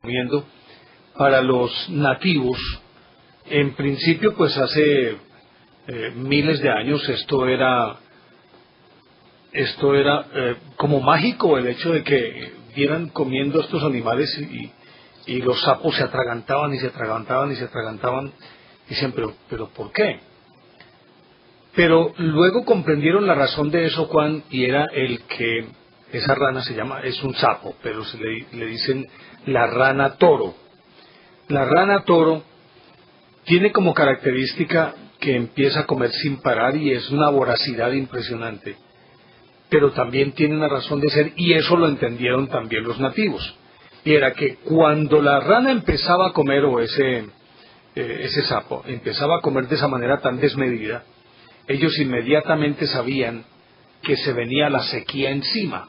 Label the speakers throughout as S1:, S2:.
S1: Recomiendo para los nativos. En principio, pues hace miles de años esto era como mágico, el hecho de que vieran comiendo estos animales y los sapos se atragantaban y se atragantaban y se atragantaban. Dicen, pero ¿por qué? Pero luego comprendieron la razón de eso, Juan, y era el que esa rana es un sapo, pero le dicen la rana toro. La rana toro tiene como característica que empieza a comer sin parar y es una voracidad impresionante, pero también tiene una razón de ser, y eso lo entendieron también los nativos, y era que cuando la rana empezaba a comer, o ese sapo empezaba a comer de esa manera tan desmedida, ellos inmediatamente sabían que se venía la sequía encima.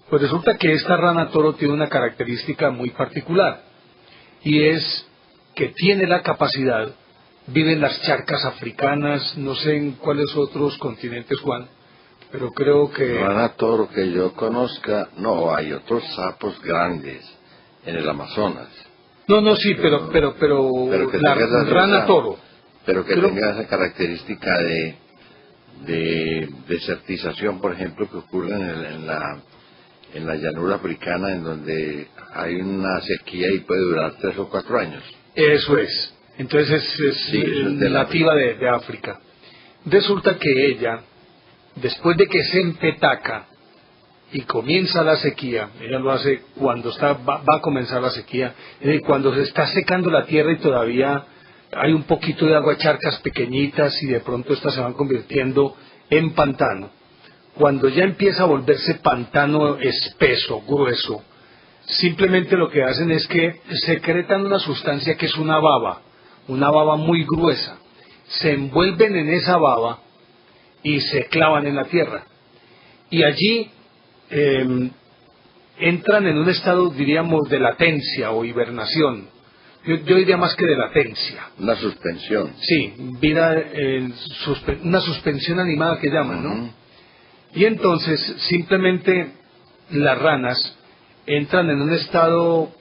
S1: Pues resulta que esta rana toro tiene una característica muy particular, y es que tiene la capacidad, vive en las charcas africanas, no sé en cuáles otros continentes, Juan, pero creo que...
S2: Rana toro que yo conozca, no, hay otros sapos grandes en el Amazonas.
S1: No, sí, pero la rana toro.
S2: Pero que tenga esa característica de desertización, por ejemplo, que ocurre en la llanura africana, en donde hay una sequía y puede durar 3 o 4 años.
S1: Eso es. Entonces es nativa de África. Resulta que ella, después de que se empetaca y comienza la sequía, ella lo hace cuando va a comenzar la sequía, cuando se está secando la tierra y todavía hay un poquito de agua, charcas pequeñitas, y de pronto estas se van convirtiendo en pantano. Cuando ya empieza a volverse pantano espeso, grueso, simplemente lo que hacen es que secretan una sustancia que es una baba muy gruesa. Se envuelven en esa baba y se clavan en la tierra. Y allí entran en un estado, diríamos, de latencia o hibernación. Yo diría más que de latencia.
S2: Una suspensión.
S1: Sí, una suspensión animada que llaman, ¿no? Y entonces simplemente las ranas entran en un estado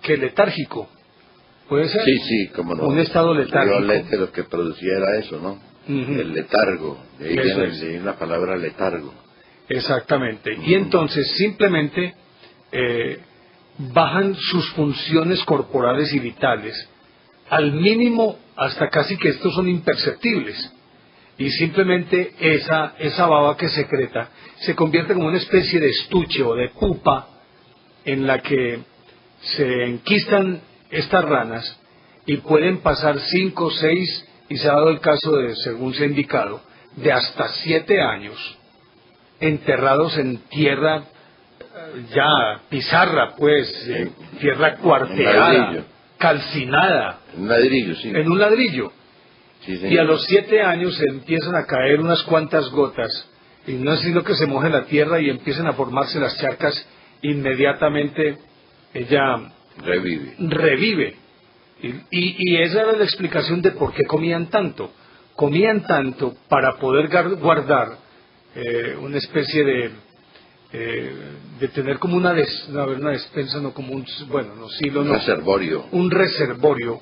S1: letárgico. ¿Puede ser?
S2: Sí, como no.
S1: Un estado letárgico.
S2: Violete lo que producía era eso, ¿no? El letargo. De ahí viene la palabra letargo.
S1: Exactamente. Y entonces simplemente bajan sus funciones corporales y vitales al mínimo, hasta casi que estos son imperceptibles. Y simplemente esa baba que secreta se convierte como una especie de estuche o de pupa en la que se enquistan estas ranas, y pueden pasar 5, 6, y se ha dado el caso de, según se ha indicado, de hasta 7 años enterrados en tierra ya pizarra, pues, tierra cuarteada, calcinada, en un ladrillo.
S2: Sí,
S1: y a los 7 años empiezan a caer unas cuantas gotas, y no es sino que se moje la tierra y empiezan a formarse las charcas. Inmediatamente ella revive. Y esa era la explicación de por qué comían tanto. Comían tanto para poder guardar una especie de tener como una despensa, no como un
S2: reservorio.
S1: Un reservorio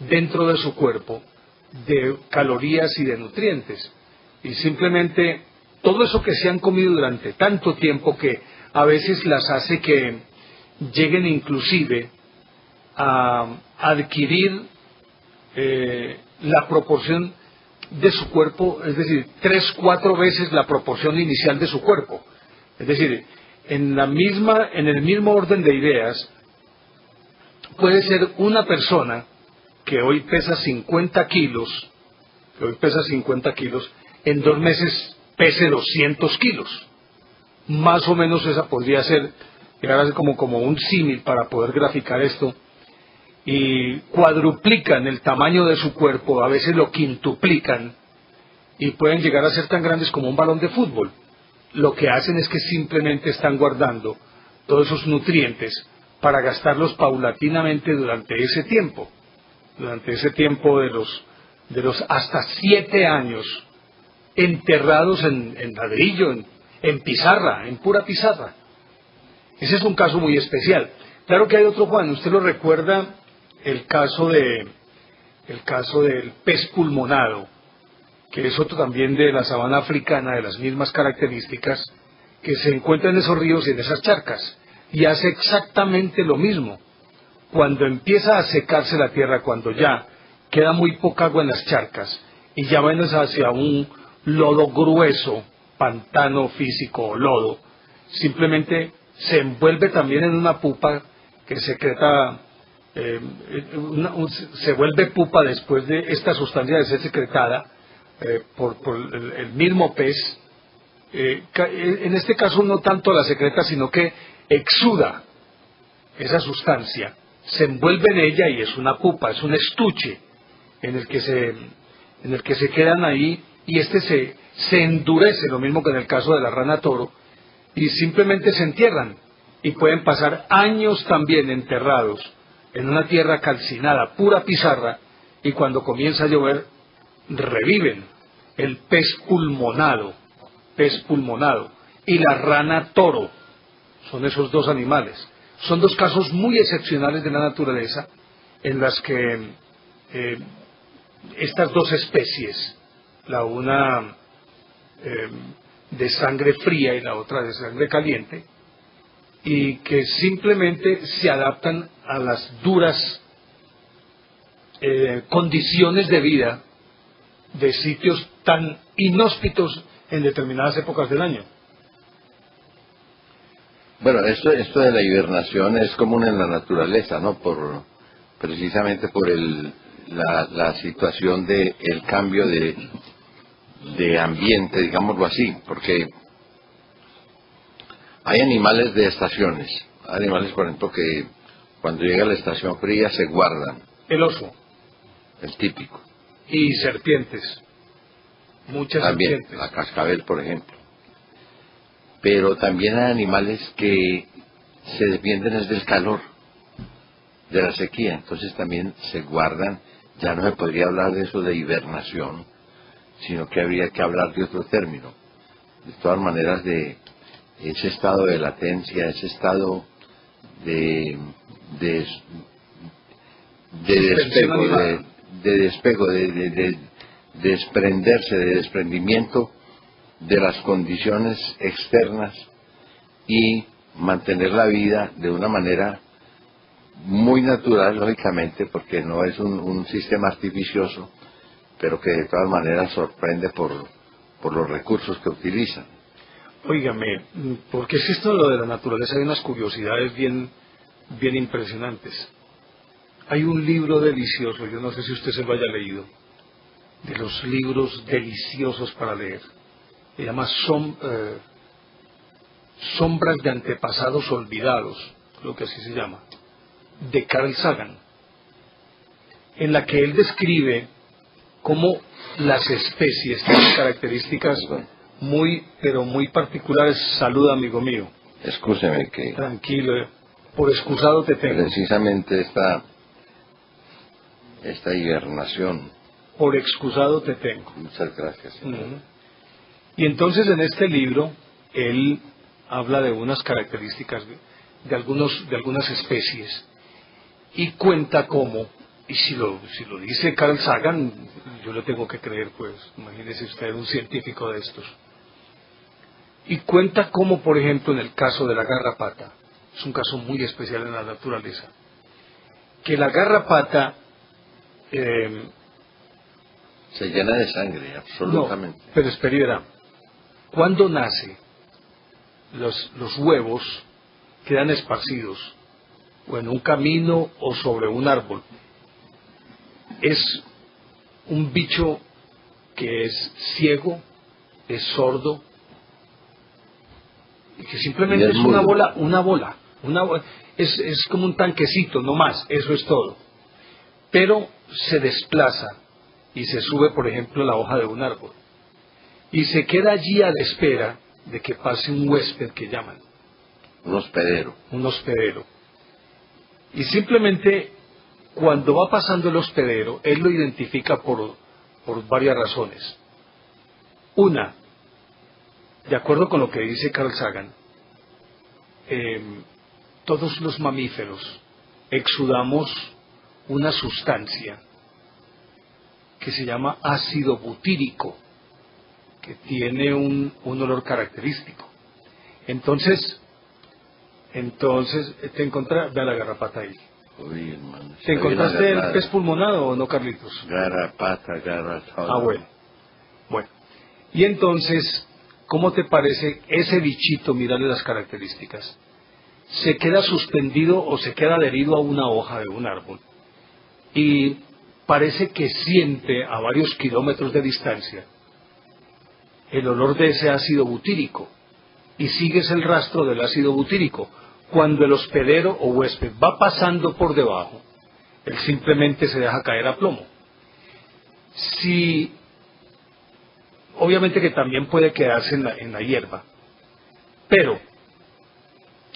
S1: dentro de su cuerpo de calorías y de nutrientes. Y simplemente todo eso que se han comido durante tanto tiempo, que a veces las hace que lleguen inclusive a adquirir la proporción de su cuerpo, es decir, 3, 4 veces la proporción inicial de su cuerpo. Es decir, en el mismo orden de ideas, puede ser una persona que hoy pesa 50 kilos, en 2 meses pese 200 kilos. Más o menos esa podría ser, llegar a ser como un símil para poder graficar esto. Y cuadruplican el tamaño de su cuerpo, a veces lo quintuplican, y pueden llegar a ser tan grandes como un balón de fútbol. Lo que hacen es que simplemente están guardando todos esos nutrientes para gastarlos paulatinamente durante ese tiempo de los hasta 7 años enterrados en ladrillo, en pizarra, en pura pizarra. Ese es un caso muy especial. Claro que hay otro, Juan, usted lo recuerda, el caso del pez pulmonado, que es otro también de la sabana africana, de las mismas características, que se encuentra en esos ríos y en esas charcas, y hace exactamente lo mismo. Cuando empieza a secarse la tierra, cuando ya queda muy poca agua en las charcas, y ya van hacia un lodo grueso, pantano físico o lodo, simplemente se envuelve también en una pupa que secreta, se vuelve pupa después de esta sustancia de ser secretada por el mismo pez. En este caso no tanto la secreta, sino que exuda esa sustancia, se envuelve en ella y es una pupa, es un estuche en el que se quedan ahí, y se endurece, lo mismo que en el caso de la rana toro, y simplemente se entierran, y pueden pasar años también enterrados en una tierra calcinada, pura pizarra, y cuando comienza a llover reviven. El pez pulmonado y la rana toro son esos dos animales. Son dos casos muy excepcionales de la naturaleza en las que estas dos especies, la una de sangre fría y la otra de sangre caliente, y que simplemente se adaptan a las duras condiciones de vida de sitios tan inhóspitos en determinadas épocas del año.
S2: Bueno, esto de la hibernación es común en la naturaleza, ¿no? Precisamente por la situación de el cambio de ambiente, digámoslo así, porque hay animales de estaciones, hay animales, por ejemplo, que cuando llega la estación fría se guardan.
S1: El oso.
S2: El típico.
S1: Y serpientes. Muchas
S2: también,
S1: serpientes.
S2: la cascabel, por ejemplo. Pero también hay animales que se defienden desde el calor, de la sequía, entonces también se guardan. Ya no se podría hablar de eso de hibernación, sino que habría que hablar de otro término. De todas maneras, de ese estado de latencia, ese estado de despego, de desprenderse, de desprendimiento de las condiciones externas y mantener la vida de una manera muy natural, lógicamente, porque no es un sistema artificioso, pero que de todas maneras sorprende por los recursos que utilizan.
S1: Óigame, porque es esto de lo de la naturaleza, hay unas curiosidades bien impresionantes. Hay un libro delicioso, yo no sé si usted se lo haya leído, de los libros deliciosos para leer. Se llama Sombras de antepasados olvidados, creo que así se llama, de Carl Sagan, en la que él describe cómo las especies tienen características pero muy particulares. Salud, amigo mío.
S2: Excúseme que...
S1: Tranquilo, por excusado te tengo.
S2: Precisamente esta hibernación.
S1: Por excusado te tengo.
S2: Muchas gracias.
S1: Y entonces en este libro él habla de unas características de algunas especies y cuenta cómo, y si lo dice Carl Sagan, yo le tengo que creer, pues imagínese usted, un científico de estos, y cuenta cómo, por ejemplo, en el caso de la garrapata, es un caso muy especial en la naturaleza, que la garrapata
S2: se llena de sangre, absolutamente.
S1: No, pero espere y verá, cuando nace, los huevos quedan esparcidos o en un camino o sobre un árbol. Es un bicho que es ciego, es sordo, y que simplemente es una bola, es como un tanquecito, no más, eso es todo. Pero se desplaza y se sube, por ejemplo, a la hoja de un árbol y se queda allí a la espera de que pase un huésped que llaman.
S2: Un hospedero.
S1: Un hospedero. Y simplemente cuando va pasando el hospedero, él lo identifica por varias razones. Una, de acuerdo con lo que dice Carl Sagan, todos los mamíferos exudamos una sustancia que se llama ácido butírico, que tiene un olor característico. Entonces te encontraste, ve a la garrapata ahí.
S2: Uy, hermano.
S1: ¿Te encontraste el pez pulmonado o no, Carlitos?
S2: Garrapata.
S1: Bueno. Y entonces, ¿cómo te parece ese bichito? Mírale las características. Se queda suspendido o se queda adherido a una hoja de un árbol y parece que siente a varios kilómetros de distancia el olor de ese ácido butírico y sigues el rastro del ácido butírico. Cuando el hospedero o huésped va pasando por debajo, él simplemente se deja caer a plomo. Si, obviamente que también puede quedarse en la hierba, pero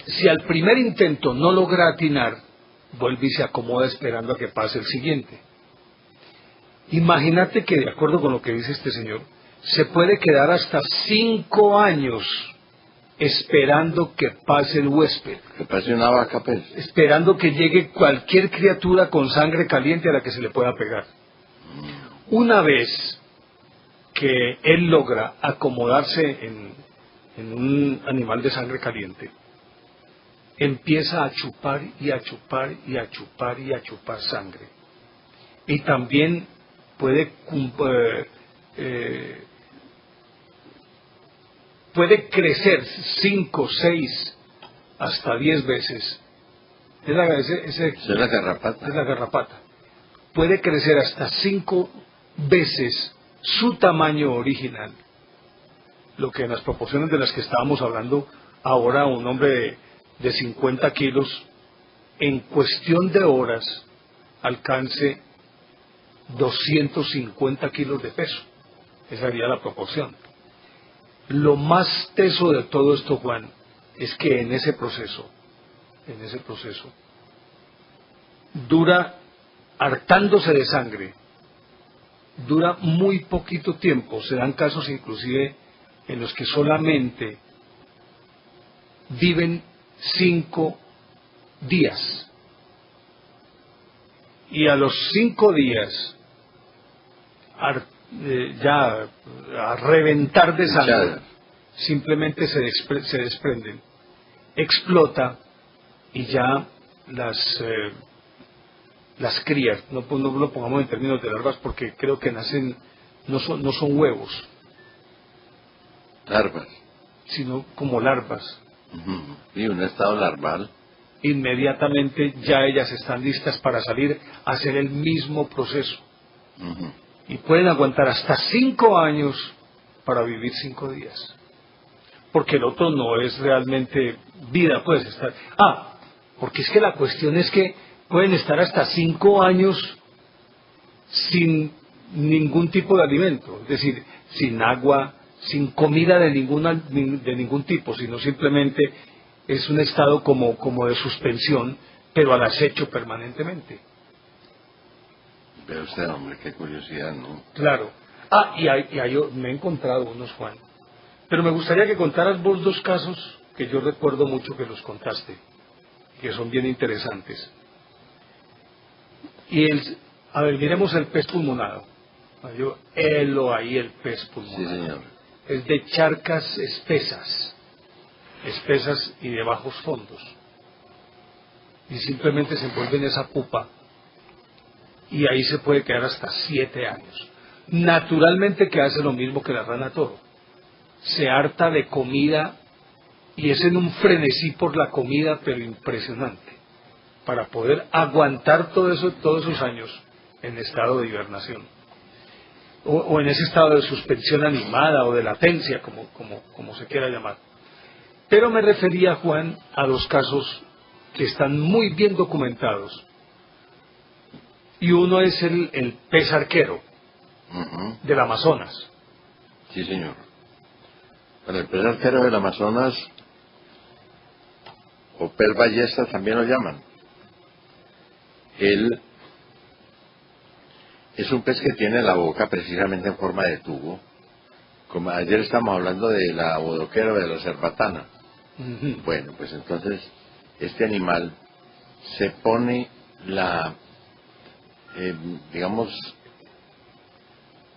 S1: si al primer intento no logra atinar, vuelve y se acomoda esperando a que pase el siguiente. Imagínate que, de acuerdo con lo que dice este señor, se puede quedar hasta 5 años esperando que pase el huésped.
S2: Que pase una vaca, pues.
S1: Esperando que llegue cualquier criatura con sangre caliente a la que se le pueda pegar. Una vez que él logra acomodarse en un animal de sangre caliente, empieza a chupar y a chupar y a chupar y a chupar sangre. Y también puede crecer 5, 6, hasta 10 veces. Es
S2: la garrapata.
S1: Es la garrapata. Puede crecer hasta 5 veces su tamaño original. Lo que en las proporciones de las que estábamos hablando ahora, un hombre de 50 kilos, en cuestión de horas, alcance 250 kilos de peso. Esa sería la proporción. Lo más teso de todo esto, Juan, es que en ese proceso, dura, hartándose de sangre, dura muy poquito tiempo. Se dan casos inclusive en los que solamente viven 5 días. Y a los 5 días, ya a reventar de sangre, simplemente se desprenden, explota y ya las crías, no lo pongamos en términos de larvas porque creo que nacen, no son huevos,
S2: larvas,
S1: sino como larvas.
S2: Y un estado larval.
S1: Inmediatamente ya ellas están listas para salir a hacer el mismo proceso. Y pueden aguantar hasta 5 años para vivir 5 días. Porque el otro no es realmente vida, puedes estar. Porque es que la cuestión es que pueden estar hasta 5 años sin ningún tipo de alimento, es decir, sin agua, sin comida de ningún tipo, sino simplemente es un estado como de suspensión, pero al acecho permanentemente.
S2: Pero usted, hombre, qué curiosidad, ¿no?
S1: Claro. Me he encontrado unos, Juan. Pero me gustaría que contaras vos 2 casos que yo recuerdo mucho que los contaste, que son bien interesantes. A ver, miremos el pez pulmonado. Ahí el pez pulmonado.
S2: Sí, señor.
S1: Es de charcas espesas y de bajos fondos. Y simplemente se envuelve en esa pupa y ahí se puede quedar hasta 7 años. Naturalmente que hace lo mismo que la rana toro. Se harta de comida y es en un frenesí por la comida, pero impresionante, para poder aguantar todos esos años en estado de hibernación. O en ese estado de suspensión animada o de latencia, como se quiera llamar. Pero me refería, Juan, a 2 casos que están muy bien documentados. Y uno es el pez arquero del Amazonas.
S2: Sí, señor. Bueno, el pez arquero del Amazonas, o pez ballesta también lo llaman. Él es un pez que tiene la boca precisamente en forma de tubo. Como ayer estamos hablando de la bodoquera o de la cerbatana. Bueno, pues entonces este animal se pone digamos,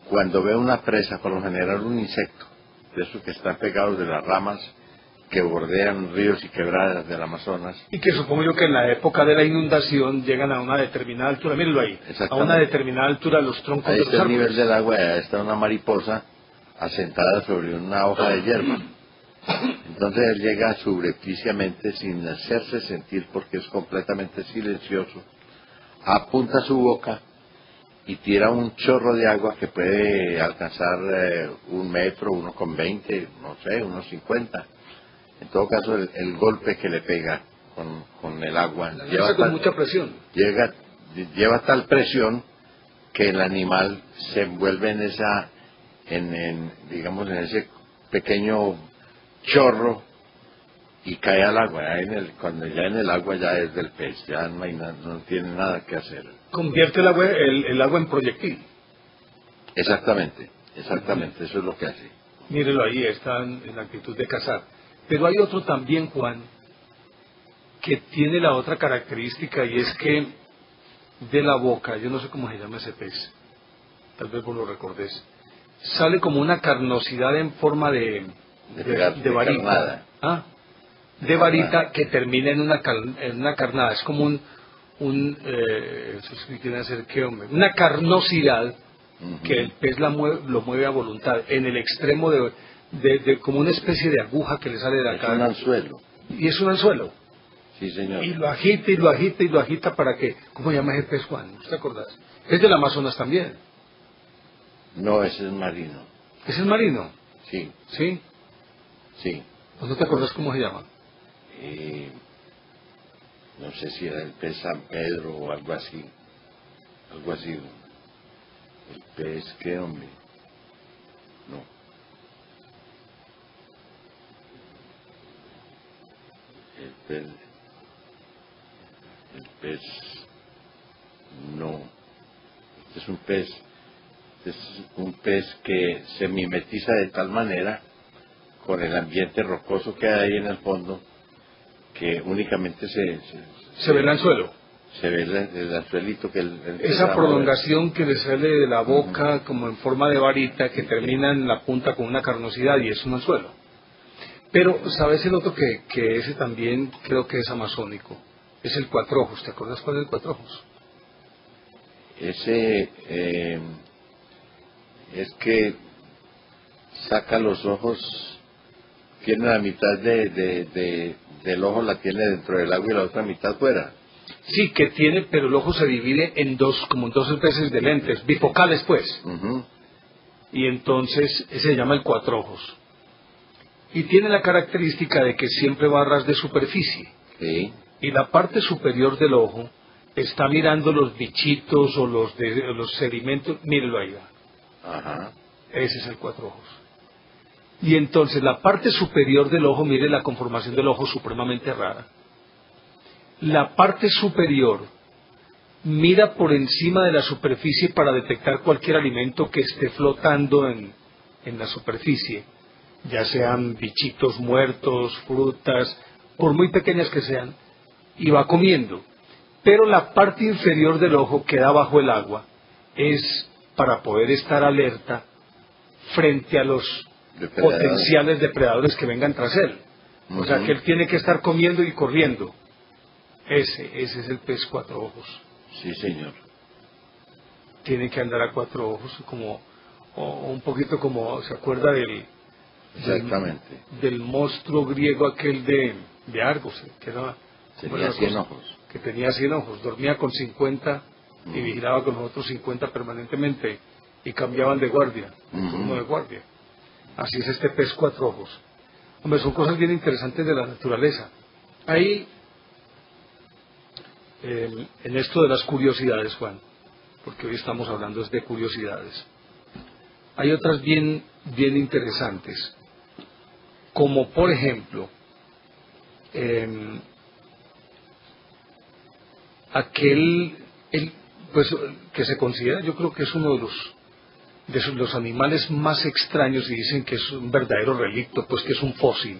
S2: cuando ve una presa, por lo general un insecto, de esos que están pegados de las ramas que bordean ríos y quebradas del Amazonas.
S1: Y que supongo yo que en la época de la inundación llegan a una determinada altura, mírenlo ahí, a una determinada altura los troncos
S2: ahí
S1: de los
S2: está el
S1: árboles.
S2: nivel del agua, ahí está una mariposa asentada sobre una hoja de hierba. Entonces él llega subrepticiamente, sin hacerse sentir, porque es completamente silencioso, apunta su boca y tira un chorro de agua que puede alcanzar 1 metro, 1,20, no sé, 1,50. En todo caso, el golpe que le pega con el agua
S1: lleva con mucha presión.
S2: Lleva tal presión que el animal se envuelve digamos, en ese pequeño chorro y cae al agua. Cuando ya en el agua ya es del pez, ya no tiene nada que hacer.
S1: Convierte el agua en proyectil.
S2: Exactamente, eso es lo que hace.
S1: Mírelo ahí, está en la actitud de cazar. Pero hay otro también, Juan, que tiene la otra característica, y es que de la boca, yo no sé cómo se llama ese pez, tal vez vos lo recordés, sale como una carnosidad en forma de varita. De varita que termina en una carnada. Es como eso sí quiere hacer que, hombre, una carnosidad que el pez lo mueve a voluntad, en el extremo de como una especie de aguja que le sale de acá.
S2: Es un anzuelo.
S1: Y es un anzuelo.
S2: Sí, señor.
S1: Y lo agita y lo agita y lo agita para que... ¿Cómo se llama ese pez, Juan? ¿Usted acordás? Es del Amazonas también.
S2: No, ese es marino.
S1: ¿Es el marino?
S2: Sí.
S1: ¿Sí?
S2: Sí.
S1: ¿No te acordás cómo se llama?
S2: No sé si era el pez San Pedro o algo así. Algo así. ¿El pez qué, hombre? No. El pez no. Este es un pez que se mimetiza de tal manera con el ambiente rocoso que hay en el fondo que únicamente
S1: se ve el anzuelo.
S2: Se ve el anzuelito que
S1: esa prolongación que le sale de la boca como en forma de varita que termina en la punta con una carnosidad, y es un anzuelo. Pero ¿sabes el otro que ese también creo que es amazónico? Es el cuatrojos. ¿Te acuerdas cuál es el cuatrojos?
S2: Ese es que saca los ojos, tiene la mitad del ojo, la tiene dentro del agua y la otra mitad fuera.
S1: Sí, que tiene, pero el ojo se divide en como en 2 especies de lentes, bifocales pues. Y entonces ese se llama el cuatrojos. Y tiene la característica de que siempre va a ras de superficie.
S2: Sí.
S1: Y la parte superior del ojo está mirando los bichitos o los sedimentos. Mírelo ahí.
S2: Ajá.
S1: Ese es el cuatrojos. Y entonces la parte superior del ojo, mire la conformación del ojo supremamente rara. La parte superior mira por encima de la superficie para detectar cualquier alimento que esté flotando en la superficie, ya sean bichitos muertos, frutas, por muy pequeñas que sean, y va comiendo. Pero la parte inferior del ojo que da bajo el agua es para poder estar alerta frente a los potenciales depredadores que vengan tras él. O sea que él tiene que estar comiendo y corriendo. Ese es el pez cuatro ojos.
S2: Sí, señor.
S1: Tiene que andar a 4 ojos, como un poquito como, ¿se acuerda
S2: Exactamente.
S1: del monstruo griego aquel de Argos, que
S2: tenía 100 ojos?
S1: Que tenía 100 ojos, dormía con 50 y vigilaba con los otros 50 permanentemente y cambiaban de guardia, turno de guardia. Así es este pez 4 ojos. Hombre, son cosas bien interesantes de la naturaleza. Ahí, en esto de las curiosidades, Juan, porque hoy estamos hablando de curiosidades, hay otras bien interesantes, como por ejemplo, pues que se considera, yo creo que es uno de los animales más extraños, y dicen que es un verdadero relicto, pues que es un fósil.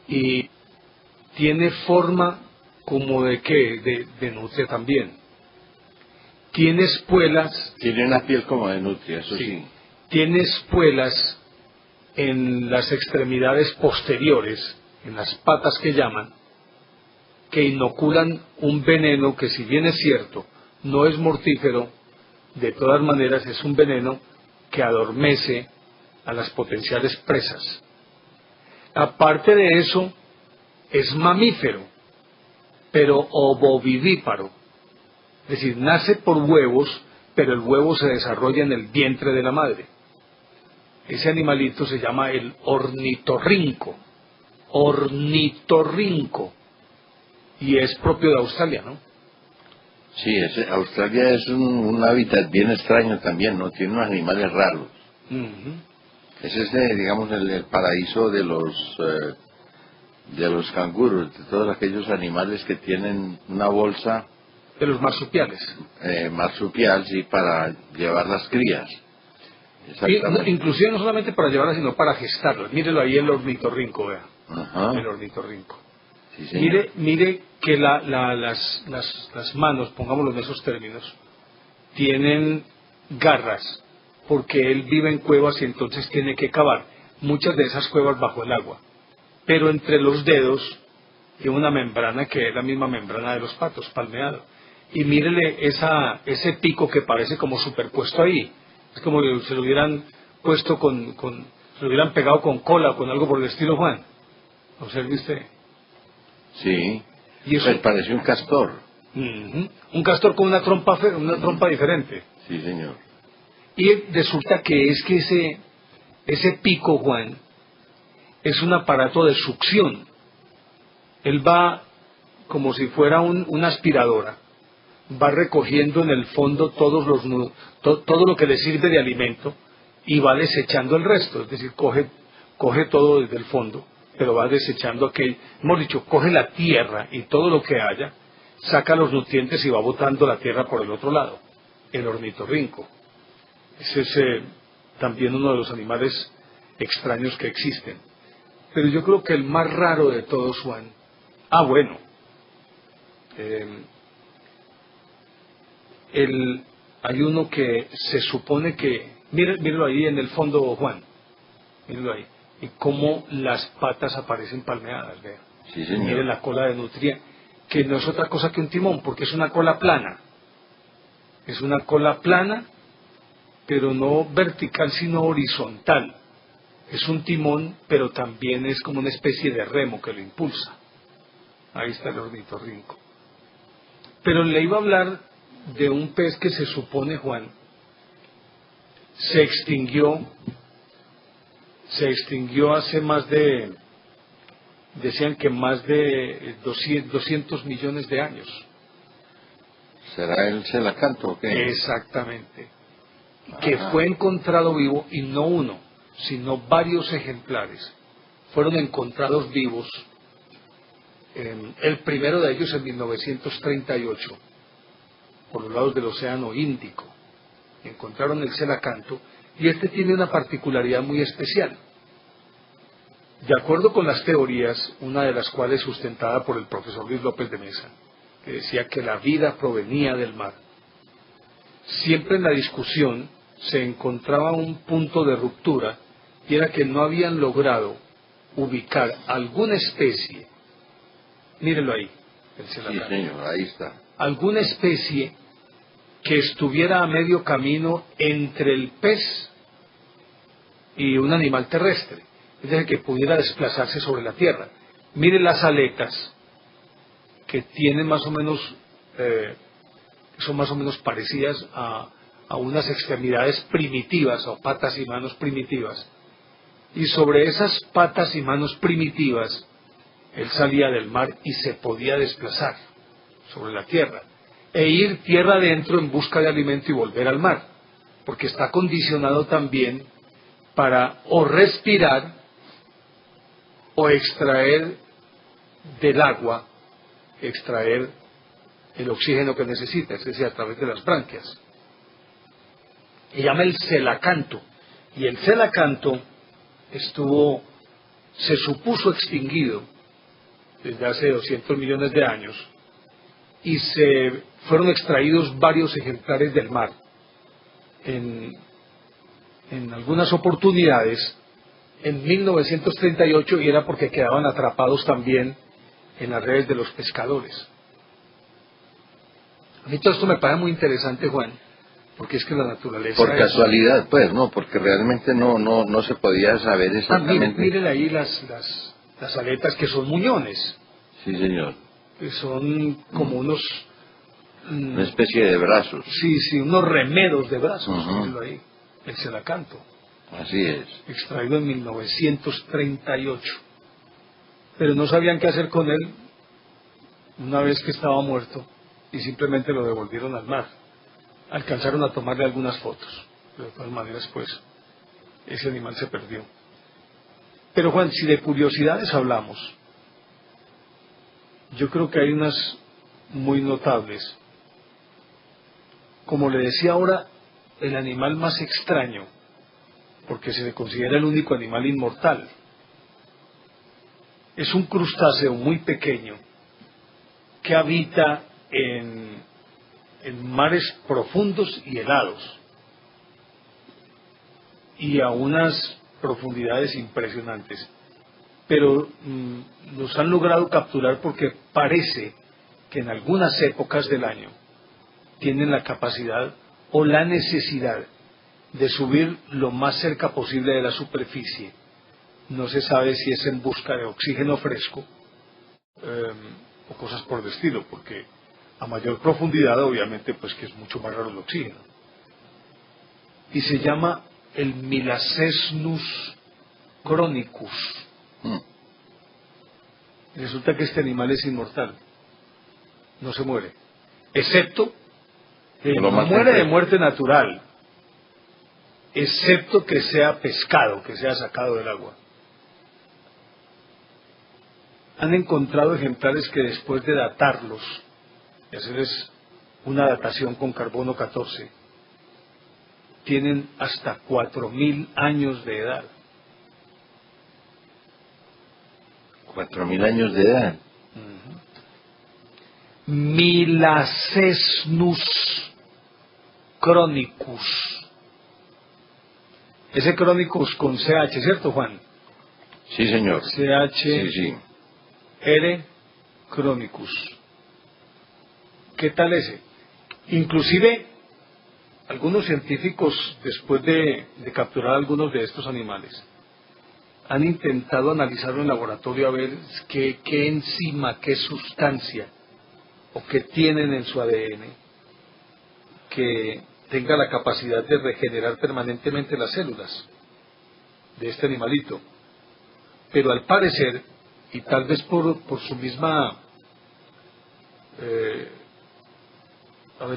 S1: Y tiene forma como de qué, de nutria también. Tiene espuelas.
S2: Tiene una piel como de nutria, eso sí.
S1: Tiene espuelas en las extremidades posteriores, en las patas que llaman, que inoculan un veneno que, si bien es cierto, no es mortífero, de todas maneras es un veneno que adormece a las potenciales presas. Aparte de eso, es mamífero, pero ovovivíparo. Es decir, nace por huevos, pero el huevo se desarrolla en el vientre de la madre. Ese animalito se llama el ornitorrinco. Ornitorrinco. Y es propio de Australia, ¿no?
S2: Sí, Australia es un hábitat bien extraño también, ¿no? Tiene unos animales raros. Ese es, digamos, el paraíso de los canguros, de todos aquellos animales que tienen una bolsa.
S1: De los marsupiales.
S2: Marsupial, sí, para llevar las crías.
S1: Exactamente. Inclusive no solamente para llevarlas, sino para gestarlas. Mírelo ahí, el ornitorrinco, vea.
S2: Ajá.
S1: El ornitorrinco.
S2: Sí, señor.
S1: Mire que las manos, pongámoslo en esos términos, tienen garras, porque él vive en cuevas y entonces tiene que cavar muchas de esas cuevas bajo el agua. Pero entre los dedos tiene una membrana que es la misma membrana de los patos, palmeado. Y mírele ese pico que parece como superpuesto ahí. Es como si se lo hubieran puesto se lo hubieran pegado con cola o con algo por el estilo, Juan. ¿Observe usted?
S2: Sí.
S1: Y eso,
S2: pues parece un castor.
S1: Un castor con una trompa diferente.
S2: Sí, señor.
S1: Y resulta que ese pico, Juan, es un aparato de succión. Él va como si fuera una aspiradora, va recogiendo en el fondo todo lo que le sirve de alimento y va desechando el resto, es decir, coge todo desde el fondo, pero va desechando hemos dicho, coge la tierra y todo lo que haya, saca los nutrientes y va botando la tierra por el otro lado, el ornitorrinco. Ese es también uno de los animales extraños que existen. Pero yo creo que el más raro de todos, Juan, hay uno que se supone que, míralo ahí en el fondo, Juan, míralo ahí, y cómo las patas aparecen palmeadas, vea.
S2: Sí, señor.
S1: Mire la cola de nutria, que no es otra cosa que un timón, porque es una cola plana. Es una cola plana, pero no vertical, sino horizontal. Es un timón, pero también es como una especie de remo que lo impulsa. Ahí está el ornitorrinco. Pero le iba a hablar de un pez que se supone, Juan, se extinguió hace decían que más de 200 millones de años.
S2: ¿Será el celacanto o qué?
S1: Exactamente. Que fue encontrado vivo, y no uno, sino varios ejemplares fueron encontrados vivos. El primero de ellos en 1938, por los lados del Océano Índico. Encontraron el celacanto, y este tiene una particularidad muy especial. De acuerdo con las teorías, una de las cuales sustentada por el profesor Luis López de Mesa, que decía que la vida provenía del mar, siempre en la discusión se encontraba un punto de ruptura, y era que no habían logrado ubicar alguna especie, mírelo ahí, el celacanto.
S2: Sí, señor, ahí está.
S1: Alguna especie que estuviera a medio camino entre el pez y un animal terrestre, es decir, que pudiera desplazarse sobre la tierra. Mire las aletas, que tienen más o menos, son más o menos parecidas a unas extremidades primitivas, o patas y manos primitivas, y sobre esas patas y manos primitivas él salía del mar y se podía desplazar sobre la tierra e ir tierra adentro en busca de alimento y volver al mar, porque está condicionado también para o respirar o extraer del agua, extraer el oxígeno que necesita, es decir, a través de las branquias. Se llama el celacanto, y el celacanto se supuso extinguido desde hace 200 millones de años, y se fueron extraídos varios ejemplares del mar. En algunas oportunidades, en 1938, y era porque quedaban atrapados también en las redes de los pescadores. A mí todo esto me parece muy interesante, Juan, porque es que la naturaleza...
S2: Por casualidad, pues, no, porque realmente no se podía saber exactamente.
S1: Miren ahí las aletas que son muñones.
S2: Sí, señor.
S1: Que son como unos...
S2: Una especie de brazos.
S1: Sí, unos remeros de brazos, mírenlo ahí, el celacanto.
S2: Así es.
S1: Extraído en 1938. Pero no sabían qué hacer con él una vez que estaba muerto y simplemente lo devolvieron al mar. Alcanzaron a tomarle algunas fotos, pero de todas maneras pues ese animal se perdió. Pero Juan, si de curiosidades hablamos, yo creo que hay unas muy notables. Como le decía ahora, el animal más extraño, porque se le considera el único animal inmortal, es un crustáceo muy pequeño que habita en mares profundos y helados y a unas profundidades impresionantes, pero los han logrado capturar porque parece que en algunas épocas del año tienen la capacidad o la necesidad de subir lo más cerca posible de la superficie. No se sabe si es en busca de oxígeno fresco o cosas por el estilo, porque a mayor profundidad obviamente pues que es mucho más raro el oxígeno. Y se llama el Milacesnus chronicus. Resulta que este animal es inmortal, no se muere, excepto no muere de muerte natural, excepto que sea pescado, que sea sacado del agua. Han encontrado ejemplares que después de datarlos y hacerles una datación con carbono 14, tienen hasta 4.000 años de edad.
S2: 4.000 años de edad.
S1: Milacesnus chronicus. Ese chronicus con CH, ¿cierto, Juan?
S2: Sí, señor.
S1: CH.
S2: Sí.
S1: R. chronicus. ¿Qué tal ese? Inclusive algunos científicos, después de capturar algunos de estos animales, han intentado analizarlo en laboratorio a ver qué enzima, qué sustancia o qué tienen en su ADN que tenga la capacidad de regenerar permanentemente las células de este animalito. Pero al parecer, y tal vez por su misma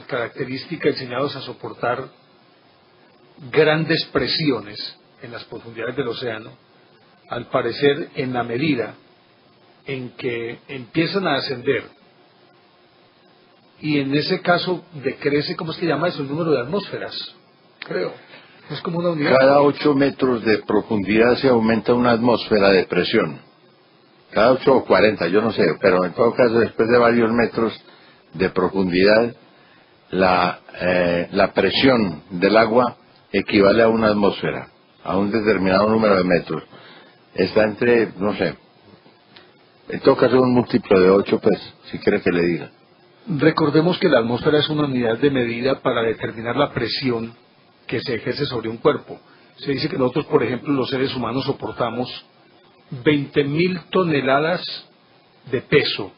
S1: característica, enseñados a soportar grandes presiones en las profundidades del océano, al parecer en la medida en que empiezan a ascender y en ese caso decrece, ¿cómo es que llama eso? El número de atmósferas, creo. Es como una unidad.
S2: Cada 8 metros de profundidad se aumenta una atmósfera de presión. Cada 8 o 40, yo no sé, pero en todo caso después de varios metros de profundidad, la presión del agua equivale a una atmósfera, a un determinado número de metros. Está entre, no sé, en todo caso un múltiplo de 8, pues, si quiere que le diga.
S1: Recordemos que la atmósfera es una unidad de medida para determinar la presión que se ejerce sobre un cuerpo. Se dice que nosotros, por ejemplo, los seres humanos soportamos 20.000 toneladas de peso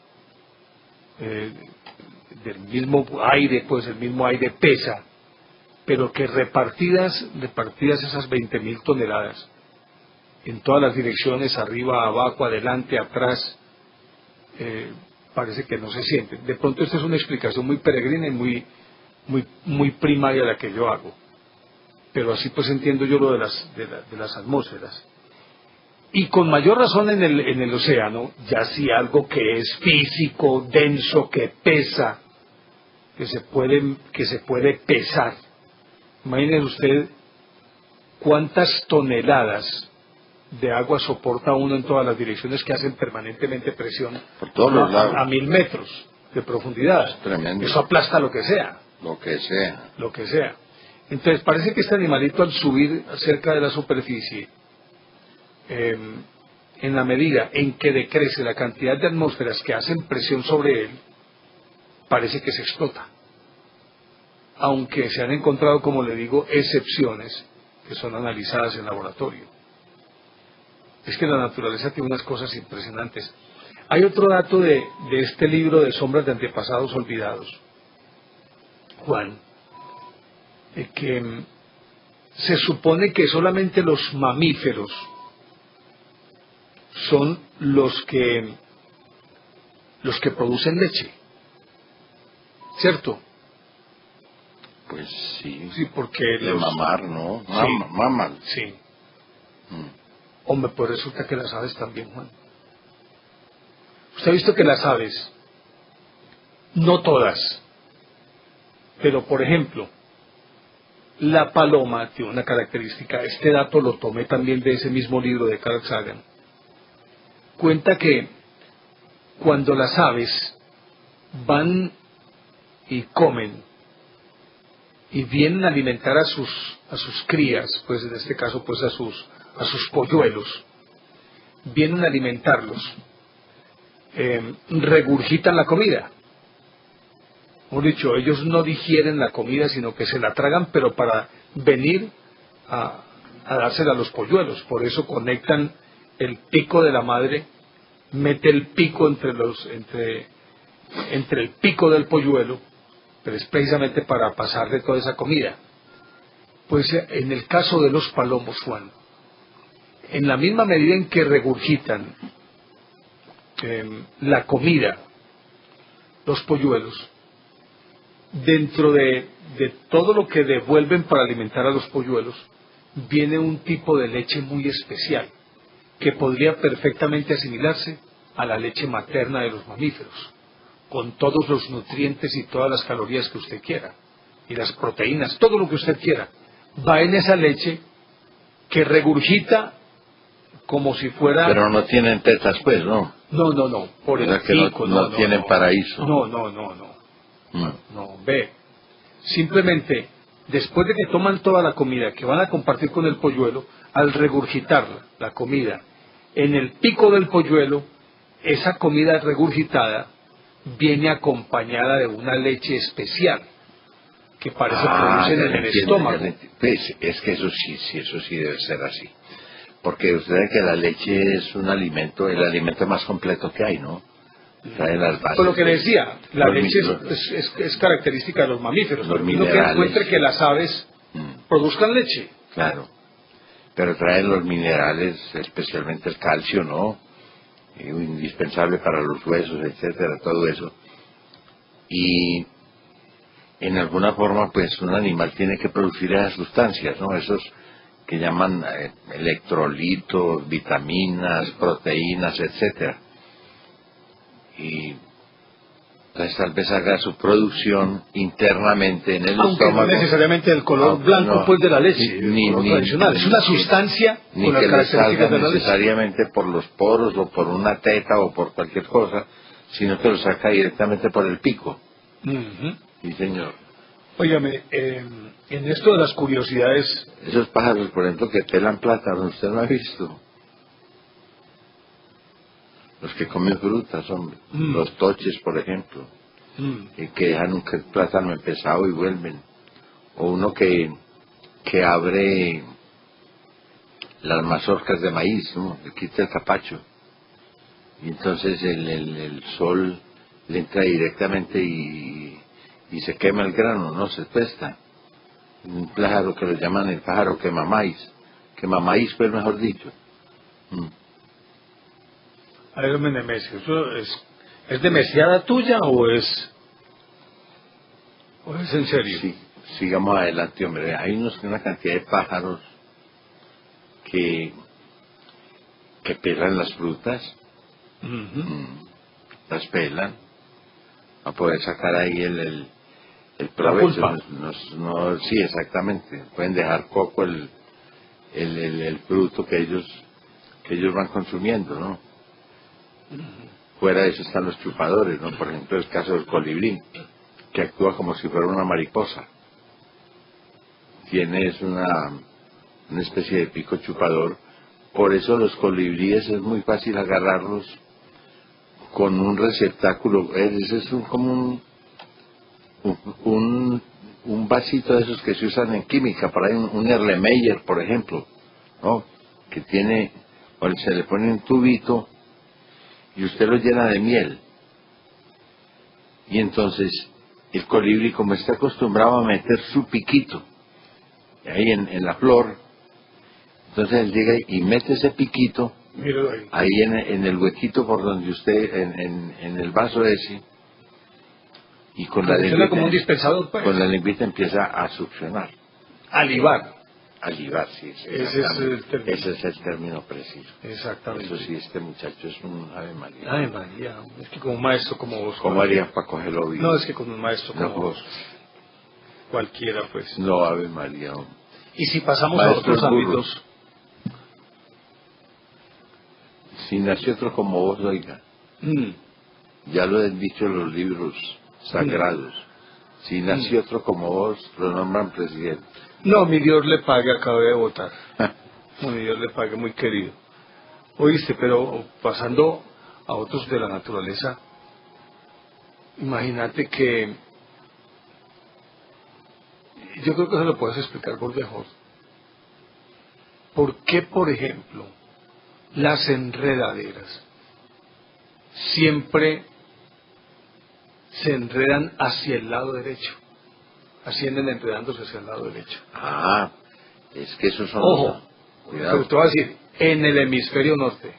S1: del mismo aire, pues el mismo aire pesa, pero que repartidas esas 20.000 toneladas en todas las direcciones, arriba, abajo, adelante, atrás, parece que no se siente. De pronto esta es una explicación muy peregrina y muy primaria la que yo hago, pero así pues entiendo yo lo de las atmósferas. Y con mayor razón en el océano, ya si algo que es físico, denso, que pesa, que se puede pesar. Imagínese usted cuántas toneladas de agua soporta uno en todas las direcciones, que hacen permanentemente presión
S2: por todos los lados,
S1: a 1000 metros de profundidad.
S2: Es tremendo.
S1: Eso aplasta lo que sea.
S2: Lo que sea.
S1: Lo que sea. Entonces parece que este animalito, al subir cerca de la superficie, en la medida en que decrece la cantidad de atmósferas que hacen presión sobre él, parece que se explota. Aunque se han encontrado, como le digo, excepciones que son analizadas en laboratorio. Es que la naturaleza tiene unas cosas impresionantes. Hay otro dato de este libro de Sombras de Antepasados Olvidados, Juan, que se supone que solamente los mamíferos son los que producen leche, ¿cierto?
S2: Pues sí.
S1: Sí, porque
S2: de mamar, ¿no?
S1: Sí.
S2: Maman.
S1: Sí. Hombre, pues resulta que las aves también, Juan. Usted ha visto que las aves, no todas, pero por ejemplo, la paloma tiene una característica, este dato lo tomé también de ese mismo libro de Carl Sagan. Cuenta que cuando las aves van y comen y vienen a alimentar a sus crías, pues en este caso pues a sus polluelos, vienen a alimentarlos, regurgitan la comida. Hemos dicho, ellos no digieren la comida, sino que se la tragan, pero para venir a dársela a los polluelos. Por eso conectan el pico de la madre, mete el pico entre el pico del polluelo, pero es precisamente para pasarle toda esa comida. Pues en el caso de los palomos, Juan, en la misma medida en que regurgitan la comida, los polluelos, dentro de todo lo que devuelven para alimentar a los polluelos, viene un tipo de leche muy especial, que podría perfectamente asimilarse a la leche materna de los mamíferos, con todos los nutrientes y todas las calorías que usted quiera, y las proteínas, todo lo que usted quiera, va en esa leche que regurgita como si fuera...
S2: Pero no tienen tetas, pues, ¿no?
S1: No, por el pico,
S2: no tienen paraíso.
S1: No, ve. Simplemente, después de que toman toda la comida que van a compartir con el polluelo, al regurgitar la comida en el pico del polluelo, esa comida regurgitada viene acompañada de una leche especial que parece producen en el estómago.
S2: Pues, es que eso sí debe ser así. Porque usted sabe que la leche es un alimento, el alimento más completo que hay, ¿no? Trae las bases.
S1: Por lo que le decía, la leche es característica de los mamíferos.
S2: Los
S1: Uno
S2: minerales.
S1: que encuentre que las aves produzcan leche.
S2: Claro. Pero trae los minerales, especialmente el calcio, ¿no? Indispensable para los huesos, etcétera, todo eso. Y en alguna forma, pues, un animal tiene que producir esas sustancias, ¿no? Esos que llaman electrolitos, vitaminas, proteínas, etcétera. Y entonces tal vez haga su producción internamente en el estómago.
S1: No necesariamente el color blanco pues de la leche, tradicional. Es una sustancia
S2: con las características de la leche. Necesariamente por los poros o por una teta o por cualquier cosa, sino que lo saca directamente por el pico. Sí, señor.
S1: Óigame, en esto de las curiosidades...
S2: Esos pájaros, por ejemplo, que pelan plátano, ¿usted no ha visto? Los que comen frutas, hombre. Los toches, por ejemplo. Y que dejan un plátano empezado y vuelven. O uno que abre las mazorcas de maíz, ¿no? Le quita el capacho. Y entonces el sol le entra directamente y se quema el grano, no se tuesta. Un pájaro que lo llaman el pájaro quemamaíz. Quemamaíz, pues, mejor dicho.
S1: A ver, Nemesio, ¿eso es de mesiada tuya o es en serio?
S2: Sí, sigamos adelante, hombre. Hay una cantidad de pájaros que pelan las frutas, las pelan, a poder sacar ahí el provecho. Sí, exactamente. Pueden dejar coco el fruto que ellos que ellos van consumiendo, ¿no? Fuera de eso están los chupadores, ¿no? Por ejemplo, el caso del colibrí, que actúa como si fuera una mariposa. Tienes una especie de pico chupador. Por eso los colibríes es muy fácil agarrarlos con un receptáculo. Ese es como un vasito de esos que se usan en química. Por ahí un Erlenmeyer, por ejemplo, ¿no? Que tiene, o se le pone un tubito y usted lo llena de miel. Y entonces el colibrí, como está acostumbrado a meter su piquito ahí en la flor, entonces él llega y mete ese piquito ahí en el huequito por donde usted, en el vaso ese, y con la lengüita,
S1: como un dispensador, pues.
S2: Con la lengüita empieza a succionar.
S1: Alivar.
S2: Alivar, sí.
S1: Ese es el
S2: término preciso.
S1: Exactamente.
S2: Eso sí, este muchacho es un Ave María.
S1: Ave María, es que como un maestro como vos.
S2: ¿Cómo harías para cogerlo bien?
S1: No, es que con un maestro como vos. Cualquiera, pues.
S2: No, Ave María.
S1: Y si pasamos a otros ámbitos.
S2: Si nació otro como vos, oiga. Ya lo han dicho los libros sagrados. Si nació otro como vos, lo nombran presidente.
S1: No, mi Dios le pague, acabé de votar. No, mi Dios le pague, muy querido. Oíste, pero pasando a otros de la naturaleza, imagínate que yo creo que se lo puedes explicar por mejor. ¿Por qué, por ejemplo, las enredaderas siempre se enredan hacia el lado derecho? Ascienden enredándose hacia el lado derecho.
S2: Ah, es que esos son...
S1: Ojo, pero te voy a decir, en el hemisferio norte,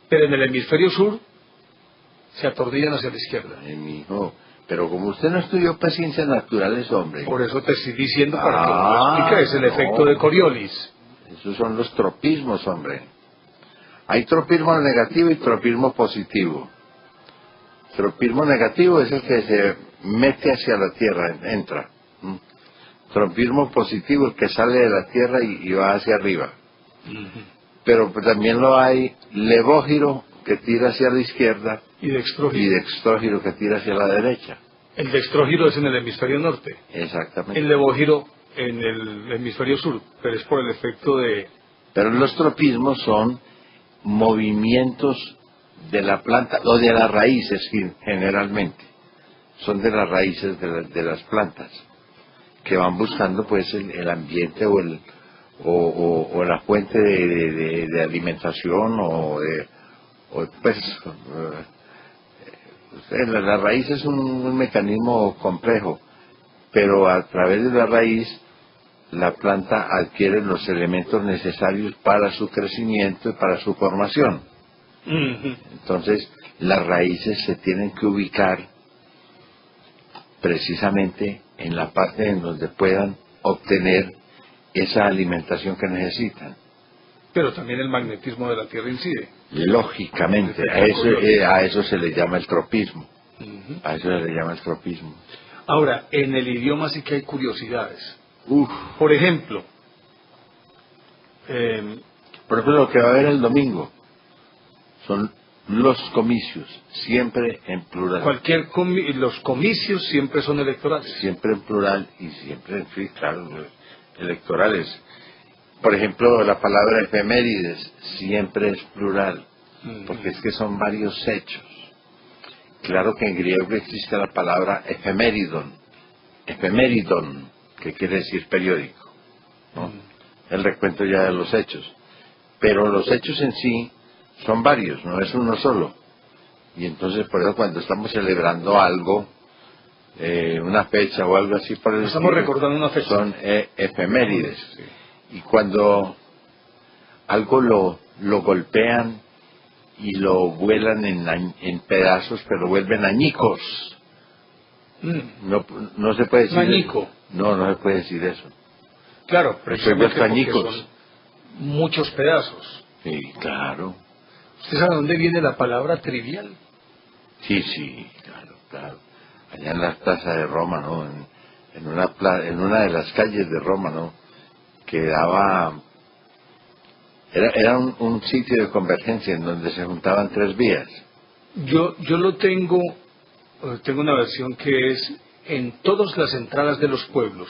S1: pero en el hemisferio sur se atordillan hacia la izquierda.
S2: Mijo, pero como usted no estudió ciencias naturales, hombre.
S1: Por eso te estoy diciendo para que lo explique, es el efecto de Coriolis.
S2: Esos son los tropismos, hombre. Hay tropismo negativo y tropismo positivo. Tropismo negativo es el que se mete hacia la tierra, entra. Tropismo positivo, el que sale de la tierra y va hacia arriba. Pero también lo hay levógiro, que tira hacia la izquierda, y dextrógiro, que tira hacia la derecha.
S1: El dextrógiro es en el hemisferio norte.
S2: Exactamente.
S1: El levógiro en el hemisferio sur, pero es por el efecto de...
S2: Pero los tropismos son movimientos de la planta, o de las raíces generalmente. Son de las raíces de las plantas, que van buscando pues el ambiente o la fuente de alimentación la raíz es un mecanismo complejo, pero a través de la raíz la planta adquiere los elementos necesarios para su crecimiento y para su formación. Entonces las raíces se tienen que ubicar precisamente en la parte en donde puedan obtener esa alimentación que necesitan.
S1: Pero también el magnetismo de la Tierra incide.
S2: Lógicamente, a eso se le llama el tropismo. A eso se le llama el tropismo.
S1: Ahora, en el idioma sí que hay curiosidades. Por ejemplo,
S2: lo que va a haber el domingo son los comicios, siempre en plural.
S1: Los comicios siempre son electorales.
S2: Siempre en plural y siempre, sí, claro, electorales. Por ejemplo, la palabra efemérides siempre es plural, porque es que son varios hechos. Claro que en griego existe la palabra efemeridon, que quiere decir periódico, ¿no? El recuento ya de los hechos. Pero los hechos en sí son varios, no es uno solo. Y entonces, por eso, cuando estamos celebrando algo, una fecha o algo así por el
S1: estilo, estamos recordando una fecha.
S2: Son efemérides. Sí. Y cuando algo lo golpean y lo vuelan en pedazos, pero vuelven añicos. No se puede decir
S1: añico.
S2: No se puede decir eso.
S1: Claro, precisamente porque
S2: son
S1: muchos pedazos.
S2: Sí, claro.
S1: ¿Usted sabe dónde viene la palabra trivial?
S2: Sí, claro. Allá en la plaza de Roma, ¿no? En una de las calles de Roma, ¿no? Quedaba Era un sitio de convergencia en donde se juntaban tres vías.
S1: Yo lo tengo una versión que es en todas las entradas de los pueblos,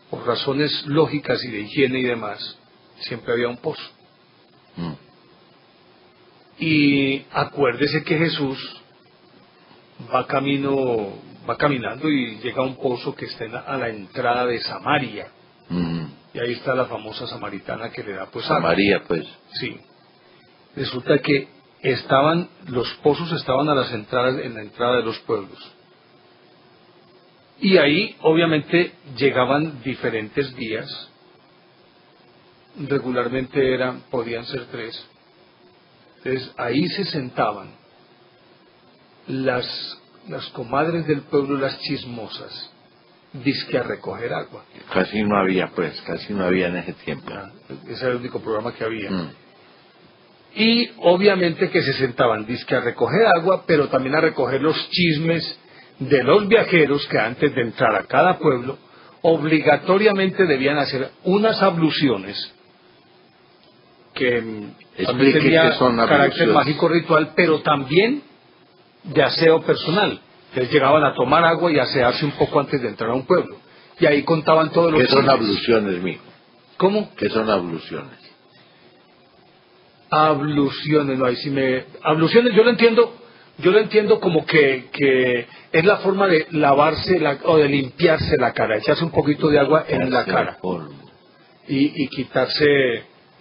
S1: por razones lógicas y de higiene y demás, siempre había un pozo.
S2: Mm.
S1: Y acuérdese que Jesús va caminando y llega a un pozo que está a la entrada de Samaria.
S2: Mm.
S1: Y ahí está la famosa samaritana que le da pues agua.
S2: María, pues.
S1: Sí. Resulta que los pozos estaban a las entradas, en la entrada de los pueblos. Y ahí obviamente llegaban diferentes días. Regularmente podían ser 3. Entonces ahí se sentaban las comadres del pueblo, las chismosas, dizque a recoger agua.
S2: Casi no había en ese tiempo.
S1: Ese era el único programa que había.
S2: Mm.
S1: Y obviamente que se sentaban dizque a recoger agua, pero también a recoger los chismes de los viajeros que antes de entrar a cada pueblo obligatoriamente debían hacer unas abluciones que también tenía
S2: qué son
S1: carácter
S2: abluciones.
S1: mágico ritual, pero también de aseo personal. Entonces llegaban a tomar agua y asearse un poco antes de entrar a un pueblo. Y ahí contaban todos los
S2: ¿Qué son
S1: chismes.
S2: abluciones, mijo?
S1: ¿Cómo?
S2: ¿Qué son abluciones?
S1: Abluciones, no, ahí sí abluciones yo lo entiendo como que es la forma de lavarse o de limpiarse la cara, echarse un poquito de agua en la cara y quitarse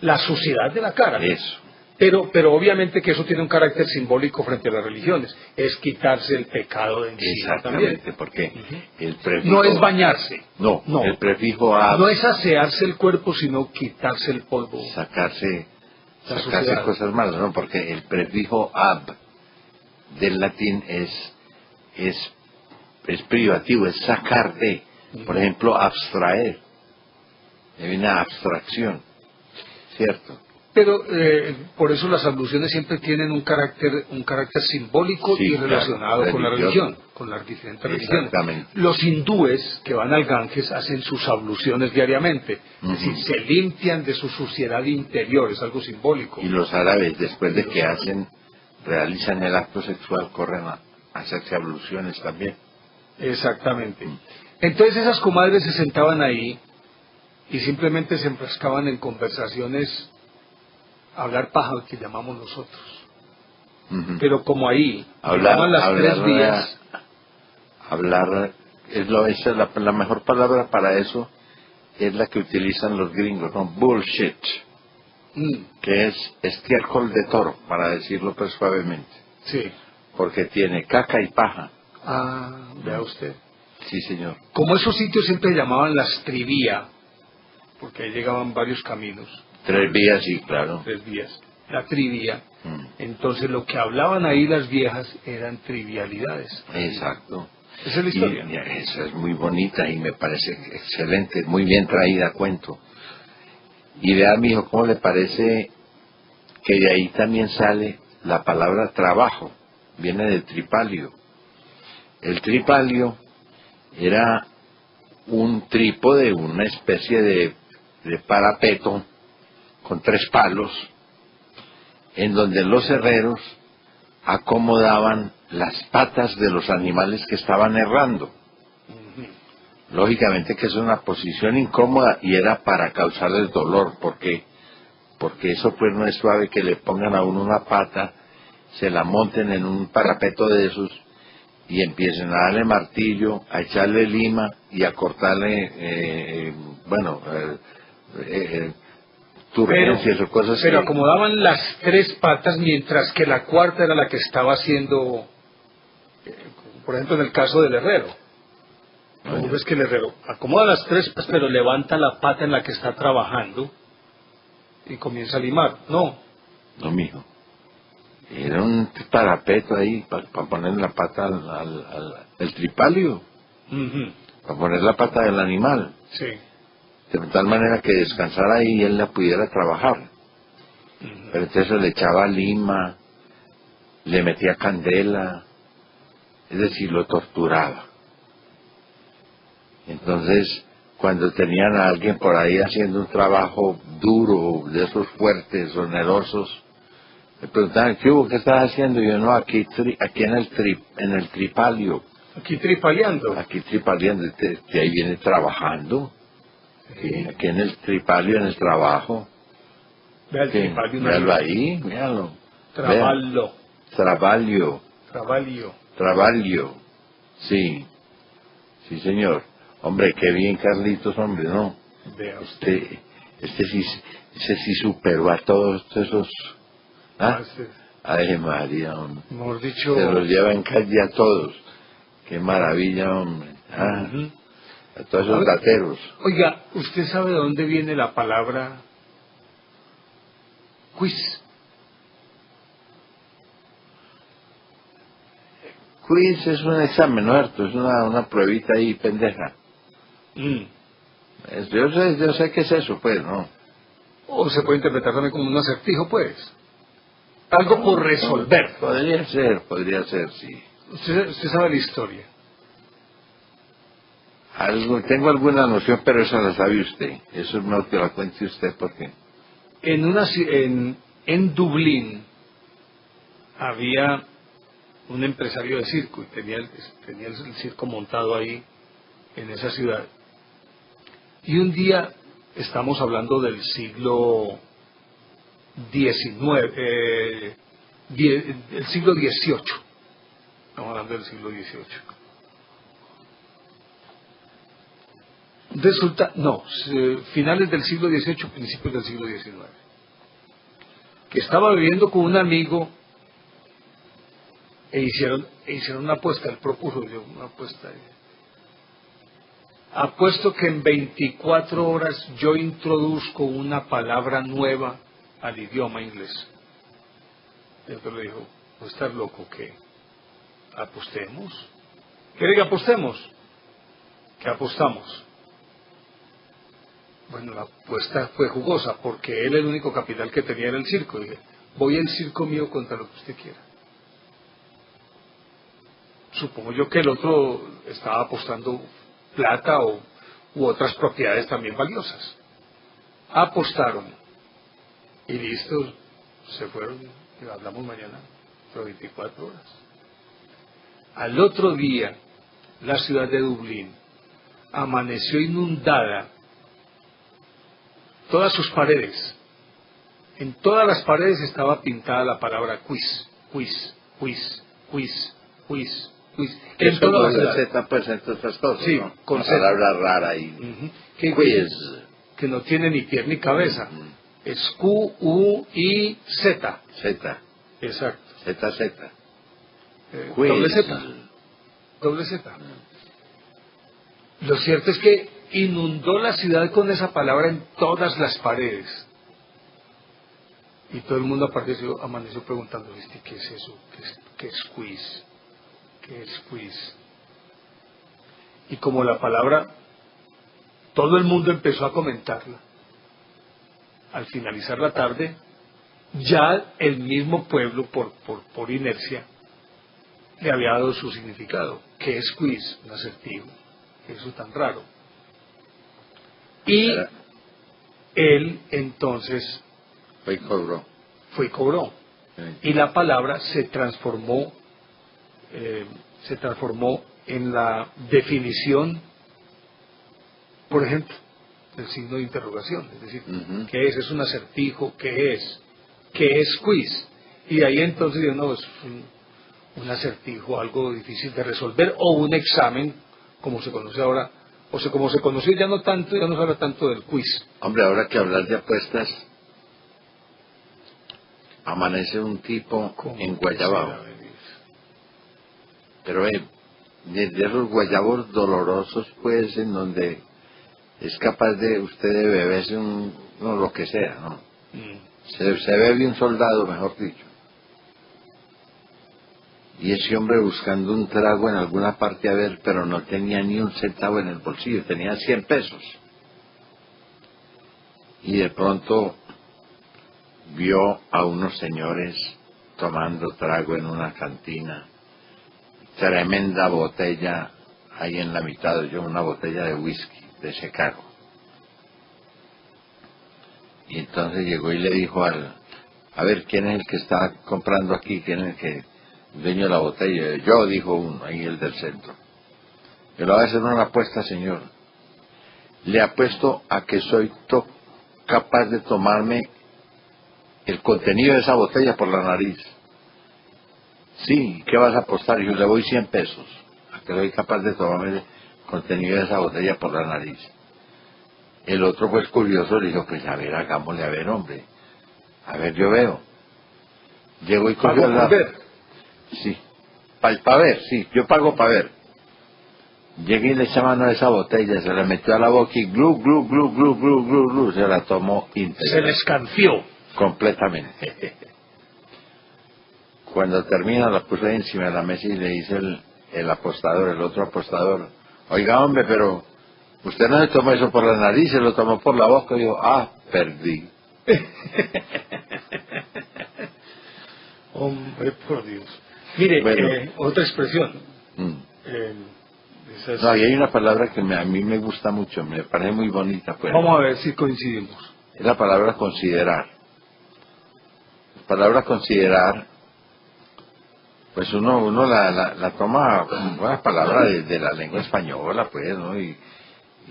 S1: la suciedad de la cara.
S2: Eso.
S1: Pero obviamente que eso tiene un carácter simbólico frente a las religiones, es quitarse el pecado de encima.
S2: Exactamente,
S1: también.
S2: porque el prefijo...
S1: No es bañarse.
S2: No,
S1: no.
S2: El prefijo ab...
S1: No es asearse el cuerpo, sino quitarse el polvo.
S2: Sacarse
S1: suciedad.
S2: Cosas malas, ¿no? Porque el prefijo ab del latín es privativo, es sacar de. Por ejemplo, abstraer. Hay una abstracción, ¿cierto?
S1: Pero por eso las abluciones siempre tienen un carácter simbólico
S2: Sí,
S1: y relacionado
S2: claro,
S1: con la
S2: religioso.
S1: religión, con las diferentes religiones.
S2: Exactamente.
S1: Los hindúes que van al Ganges hacen sus abluciones diariamente, es decir, se limpian de su suciedad interior, es algo simbólico.
S2: Y los árabes, después de que realizan el acto sexual, corren a hacerse abluciones también.
S1: Exactamente. Entonces esas comadres se sentaban ahí y simplemente se enfrascaban en conversaciones, hablar paja, que llamamos nosotros. Pero como ahí hablaban las tres vías.
S2: Hablar, esa es la mejor palabra para eso, es la que utilizan los gringos, ¿no? Bullshit. Que es estiércol de toro, para decirlo pues suavemente.
S1: Sí.
S2: Porque tiene caca y paja.
S1: Ah, vea usted.
S2: Sí, señor.
S1: Como esos sitios siempre llamaban las trivía, porque ahí llegaban varios caminos.
S2: 3 vías, sí, claro.
S1: 3 vías. La trivia. Entonces lo que hablaban ahí las viejas eran trivialidades.
S2: Exacto.
S1: Esa es la historia.
S2: Y esa es muy bonita y me parece excelente, muy bien traída a cuento. Y vea, mijo, ¿cómo le parece que de ahí también sale la palabra trabajo? Viene del tripalio. El tripalio era un trípode, una especie de parapeto con 3 palos, en donde los herreros acomodaban las patas de los animales que estaban herrando. Lógicamente que es una posición incómoda y era para causarles dolor, porque eso pues no es suave que le pongan a uno una pata, se la monten en un parapeto de esos y empiecen a darle martillo, a echarle lima y a cortarle, turgencias o cosas así.
S1: Pero acomodaban las 3 patas mientras que la cuarta era la que estaba haciendo, por ejemplo en el caso del herrero. No es que el herrero acomoda las 3 patas pero levanta la pata en la que está trabajando y comienza a limar. No,
S2: mijo. Era un parapeto ahí para poner la pata el tripalio, para poner la pata del animal.
S1: Sí.
S2: De tal manera que descansara ahí y él la pudiera trabajar. Pero entonces le echaba lima, le metía candela, es decir, lo torturaba. Entonces, cuando tenían a alguien por ahí haciendo un trabajo duro, de esos fuertes, onerosos, me preguntaban, ¿qué hubo? ¿Qué estás haciendo? Y yo, no, aquí en el tripalio.
S1: Aquí tripaleando.
S2: Aquí tripaleando, de ahí viene trabajando.
S1: Sí.
S2: Aquí en el tripalio, en el trabajo.
S1: Vea el tripalio.
S2: Míralo ahí, míralo.
S1: Traballo.
S2: Trabalio.
S1: Trabalio.
S2: Trabalio. Sí. Sí, señor. Hombre, qué bien, Carlitos, hombre, ¿no?
S1: Vea usted.
S2: Ese sí superó a todos esos... ¿Ah? Ay, María, hombre.
S1: Mejor dicho...
S2: Se los lleva en calle a todos. Qué maravilla, hombre. ¿Ah? A todos esos dateros.
S1: Oiga, ¿usted sabe de dónde viene la palabra quiz?
S2: Quiz es un examen, ¿no? Es una pruebita ahí pendeja. Yo sé qué es eso, pues, ¿no?
S1: O se puede interpretar también como un acertijo, pues. Algo por resolver.
S2: Podría ser, sí.
S1: Usted sabe la historia.
S2: Tengo alguna noción, pero esa la sabe usted. Eso es mejor que la cuente usted, porque...
S1: En Dublín había un empresario de circo y tenía el circo montado ahí en esa ciudad. Y un día, estamos hablando del siglo XIX, el siglo XVIII. Estamos hablando del siglo XVIII. Finales del siglo XVIII, principios del siglo XIX. Que estaba viviendo con un amigo e hicieron una apuesta. Él propuso una apuesta. Apuesto que en 24 horas yo introduzco una palabra nueva al idioma inglés. Y entonces le dijo, ¿no estás loco? ¿Qué? ¿Apostemos? ¿Quiere que apostemos? ¿Qué apostamos? Bueno, la apuesta fue jugosa porque él el único capital que tenía era el circo. Y dije, voy al circo mío contra lo que usted quiera. Supongo yo que el otro estaba apostando plata u otras propiedades también valiosas. Apostaron y listo, se fueron y hablamos mañana, por 24 horas. Al otro día, la ciudad de Dublín amaneció inundada. Todas sus paredes, en todas las paredes estaba pintada la palabra quiz, quiz, quiz, quiz, quiz, quiz.
S2: En toda la Z, pues, entre otras cosas,
S1: sí,
S2: ¿no?
S1: con
S2: una palabra rara ahí.
S1: Quiz. Que no tiene ni pie ni cabeza. Es Q-U-I-Z.
S2: Z.
S1: Exacto.
S2: Z.
S1: Doble Z. Lo cierto es que inundó la ciudad con esa palabra en todas las paredes. Y todo el mundo amaneció preguntando, ¿qué es eso? ¿Qué es quiz? ¿Qué es quiz? Y como la palabra, todo el mundo empezó a comentarla. Al finalizar la tarde, ya el mismo pueblo, por inercia, le había dado su significado. ¿Qué es quiz? Un acertijo. Eso tan raro. Y él entonces
S2: fue y cobró.
S1: Sí. Y la palabra se transformó en la definición, por ejemplo, del signo de interrogación. Es decir, ¿qué es? ¿Es un acertijo? ¿Qué es? ¿Qué es quiz? Y de ahí entonces no, es un acertijo, algo difícil de resolver, o un examen, como se conoce ahora. O sea, como se conoció ya no se habla tanto del quiz.
S2: Hombre, ahora que hablar de apuestas, amanece un tipo en Guayabao. Pero de esos guayabos dolorosos, pues, en donde es capaz de usted de beberse lo que sea, ¿no? Se bebe un soldado, mejor dicho. Y ese hombre buscando un trago en alguna parte a ver, pero no tenía ni un centavo en el bolsillo, tenía 100 pesos. Y de pronto vio a unos señores tomando trago en una cantina. Tremenda botella ahí en la mitad, una botella de whisky. de ese cargo. Y entonces llegó y le dijo a ver, ¿quién es el que está comprando aquí? ¿Quién es el dueño de la botella? Yo, dijo uno, ahí el del centro. Yo le voy a hacer una apuesta, señor. Le apuesto a que soy capaz de tomarme el contenido de esa botella por la nariz. Sí, ¿qué vas a apostar? Yo le doy 100 pesos. A que soy capaz de tomarme el contenido de esa botella por la nariz. El otro, pues curioso, le dijo, pues a ver, hagámosle, a ver, hombre. A ver, yo veo. Llego y cogió
S1: ¿Pago por ver?
S2: Sí. Para ver, sí, yo pago para ver. Llegué y le eché mano a esa botella, se la metió a la boca y glu, glu, glu, glu, glu, glu, glu, se la tomó íntegra.
S1: Se le escanció.
S2: Completamente. Cuando termina la puse ahí encima de la mesa y le dice el apostador, el otro apostador, oiga hombre, pero usted no se tomó eso por la nariz, se lo tomó por la boca. Y yo, perdí.
S1: Hombre, por Dios. Mire,
S2: Bueno.
S1: otra expresión.
S2: No, y hay una palabra que a mí me gusta mucho, me parece muy bonita. Pues.
S1: Vamos a ver si coincidimos.
S2: Es la palabra considerar. La palabra considerar, pues uno la toma como una palabra de la lengua española, pues, ¿no? Y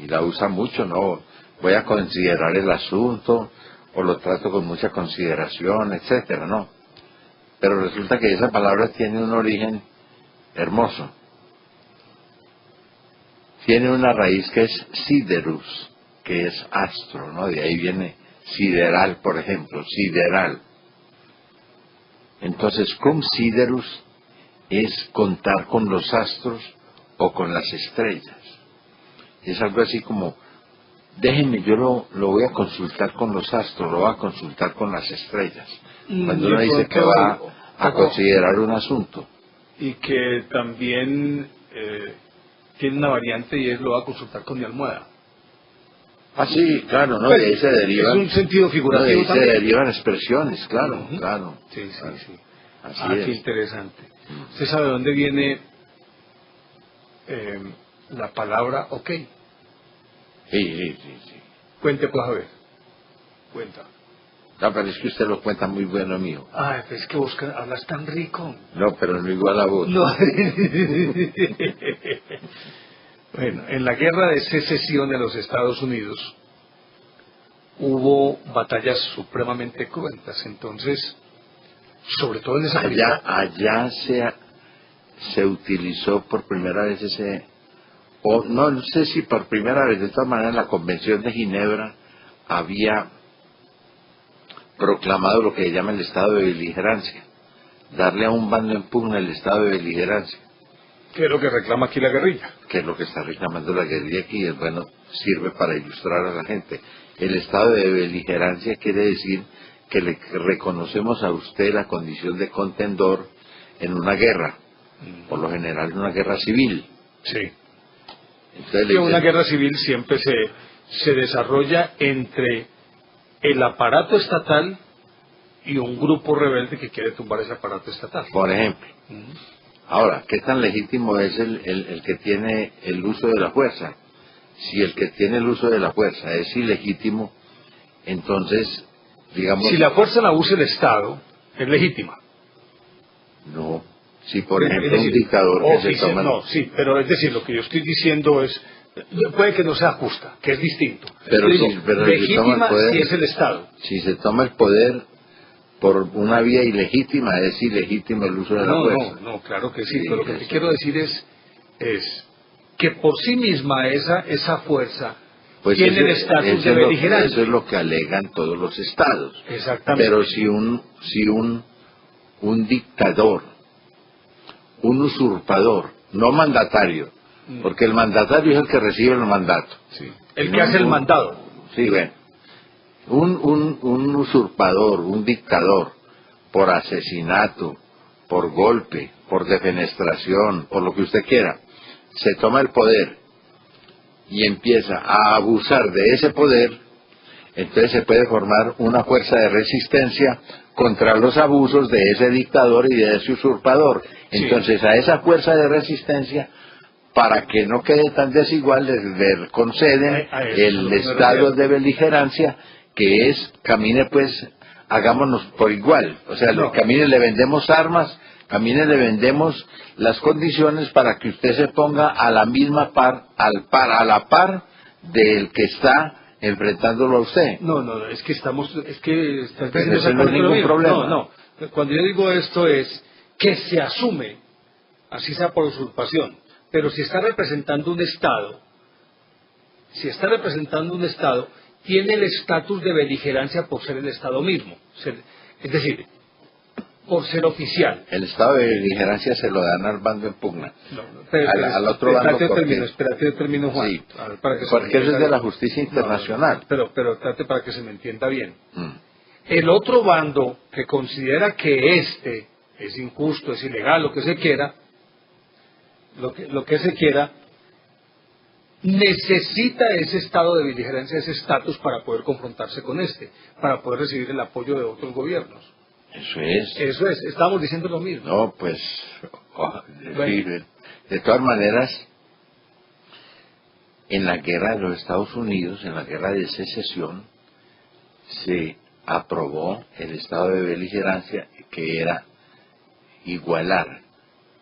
S2: la usa mucho, ¿no? Voy a considerar el asunto, o lo trato con mucha consideración, etcétera, ¿no? Pero resulta que esa palabra tiene un origen hermoso. Tiene una raíz que es siderus, que es astro, ¿no? De ahí viene sideral, por ejemplo, sideral. Entonces, cum siderus es contar con los astros o con las estrellas. Es algo así como, déjenme, yo lo voy a consultar con los astros, lo voy a consultar con las estrellas. Cuando uno dice que va a considerar un asunto.
S1: Y que también tiene una variante y es lo va a consultar con mi almohada.
S2: Sí, claro, ¿no?
S1: Pues,
S2: De ahí se derivan.
S1: Es un sentido figurativo
S2: de ahí
S1: también.
S2: se derivan expresiones, claro, claro.
S1: Sí.
S2: Así es.
S1: Qué interesante. ¿Usted sabe de dónde viene la palabra ok?
S2: Sí.
S1: Cuente, pues, a ver. Cuenta.
S2: No, pero es que usted lo cuenta muy bueno, mío.
S1: Pues es que vos hablas tan rico.
S2: No, pero no igual a vos.
S1: No. Bueno, en la guerra de secesión de los Estados Unidos hubo batallas supremamente cruentas. Entonces, sobre todo en esa película.
S2: Allá se utilizó por primera vez o no sé si por primera vez, de todas maneras, la Convención de Ginebra había proclamado lo que se llama el estado de beligerancia, darle a un bando en pugna el estado de beligerancia.
S1: ¿Qué es lo que reclama aquí la guerrilla?
S2: Que es lo que está reclamando la guerrilla aquí, es bueno, sirve para ilustrar a la gente. El estado de beligerancia quiere decir que le reconocemos a usted la condición de contendor en una guerra, por lo general en una guerra civil.
S1: Sí.
S2: Entonces,
S1: una guerra civil siempre se desarrolla entre el aparato estatal y un grupo rebelde que quiere tumbar ese aparato estatal.
S2: Por ejemplo. Ahora, ¿qué tan legítimo es el que tiene el uso de la fuerza? Si el que tiene el uso de la fuerza es ilegítimo, entonces, digamos...
S1: Si la fuerza la usa el Estado, es legítima.
S2: No. Si, por ejemplo, un dictador que se toma...
S1: No, sí, pero es decir, lo que yo estoy diciendo es... Puede que no sea justa, que es distinto.
S2: Pero
S1: legítima si es el Estado.
S2: Si se toma el poder por una vía ilegítima, es ilegítimo el uso de la fuerza.
S1: No, claro que sí, pero lo que te quiero decir es que por sí misma esa fuerza pues tiene el estatus de beligerancia.
S2: Eso es lo que alegan todos los estados.
S1: Exactamente.
S2: Pero si un dictador, un usurpador, no mandatario, porque el mandatario es el que recibe el mandato.
S1: Sí. El que hace el mandado.
S2: Sí, bueno. Un usurpador, un dictador, por asesinato, por golpe, por defenestración, por lo que usted quiera, se toma el poder y empieza a abusar de ese poder, entonces se puede formar una fuerza de resistencia contra los abusos de ese dictador y de ese usurpador. Entonces a esa fuerza de resistencia para que no quede tan desigual, le conceden el estado de beligerancia, que es, camine pues, hagámonos por igual. O sea, camine, le vendemos armas, camine, le vendemos las condiciones para que usted se ponga a la misma a la par del que está enfrentándolo a usted.
S1: No, es que estás diciendo
S2: eso no es ningún problema.
S1: No. Cuando yo digo esto es que se asume, así sea por usurpación, pero si está representando un Estado, tiene el estatus de beligerancia por ser el Estado mismo. Es decir, por ser oficial.
S2: El estado de beligerancia se lo dan al bando en pugna. Al otro bando.
S1: Espérate, termino, Juan.
S2: Sí, porque eso es de la justicia internacional.
S1: Pero trate para que se me entienda bien. El otro bando que considera que este es injusto, es ilegal, lo que se quiera, necesita ese estado de beligerancia, ese estatus para poder confrontarse con para poder recibir el apoyo de otros gobiernos. Eso es, estamos diciendo lo mismo.
S2: No, pues, de todas maneras, en la guerra de los Estados Unidos, en la guerra de secesión, se aprobó el estado de beligerancia, que era igualar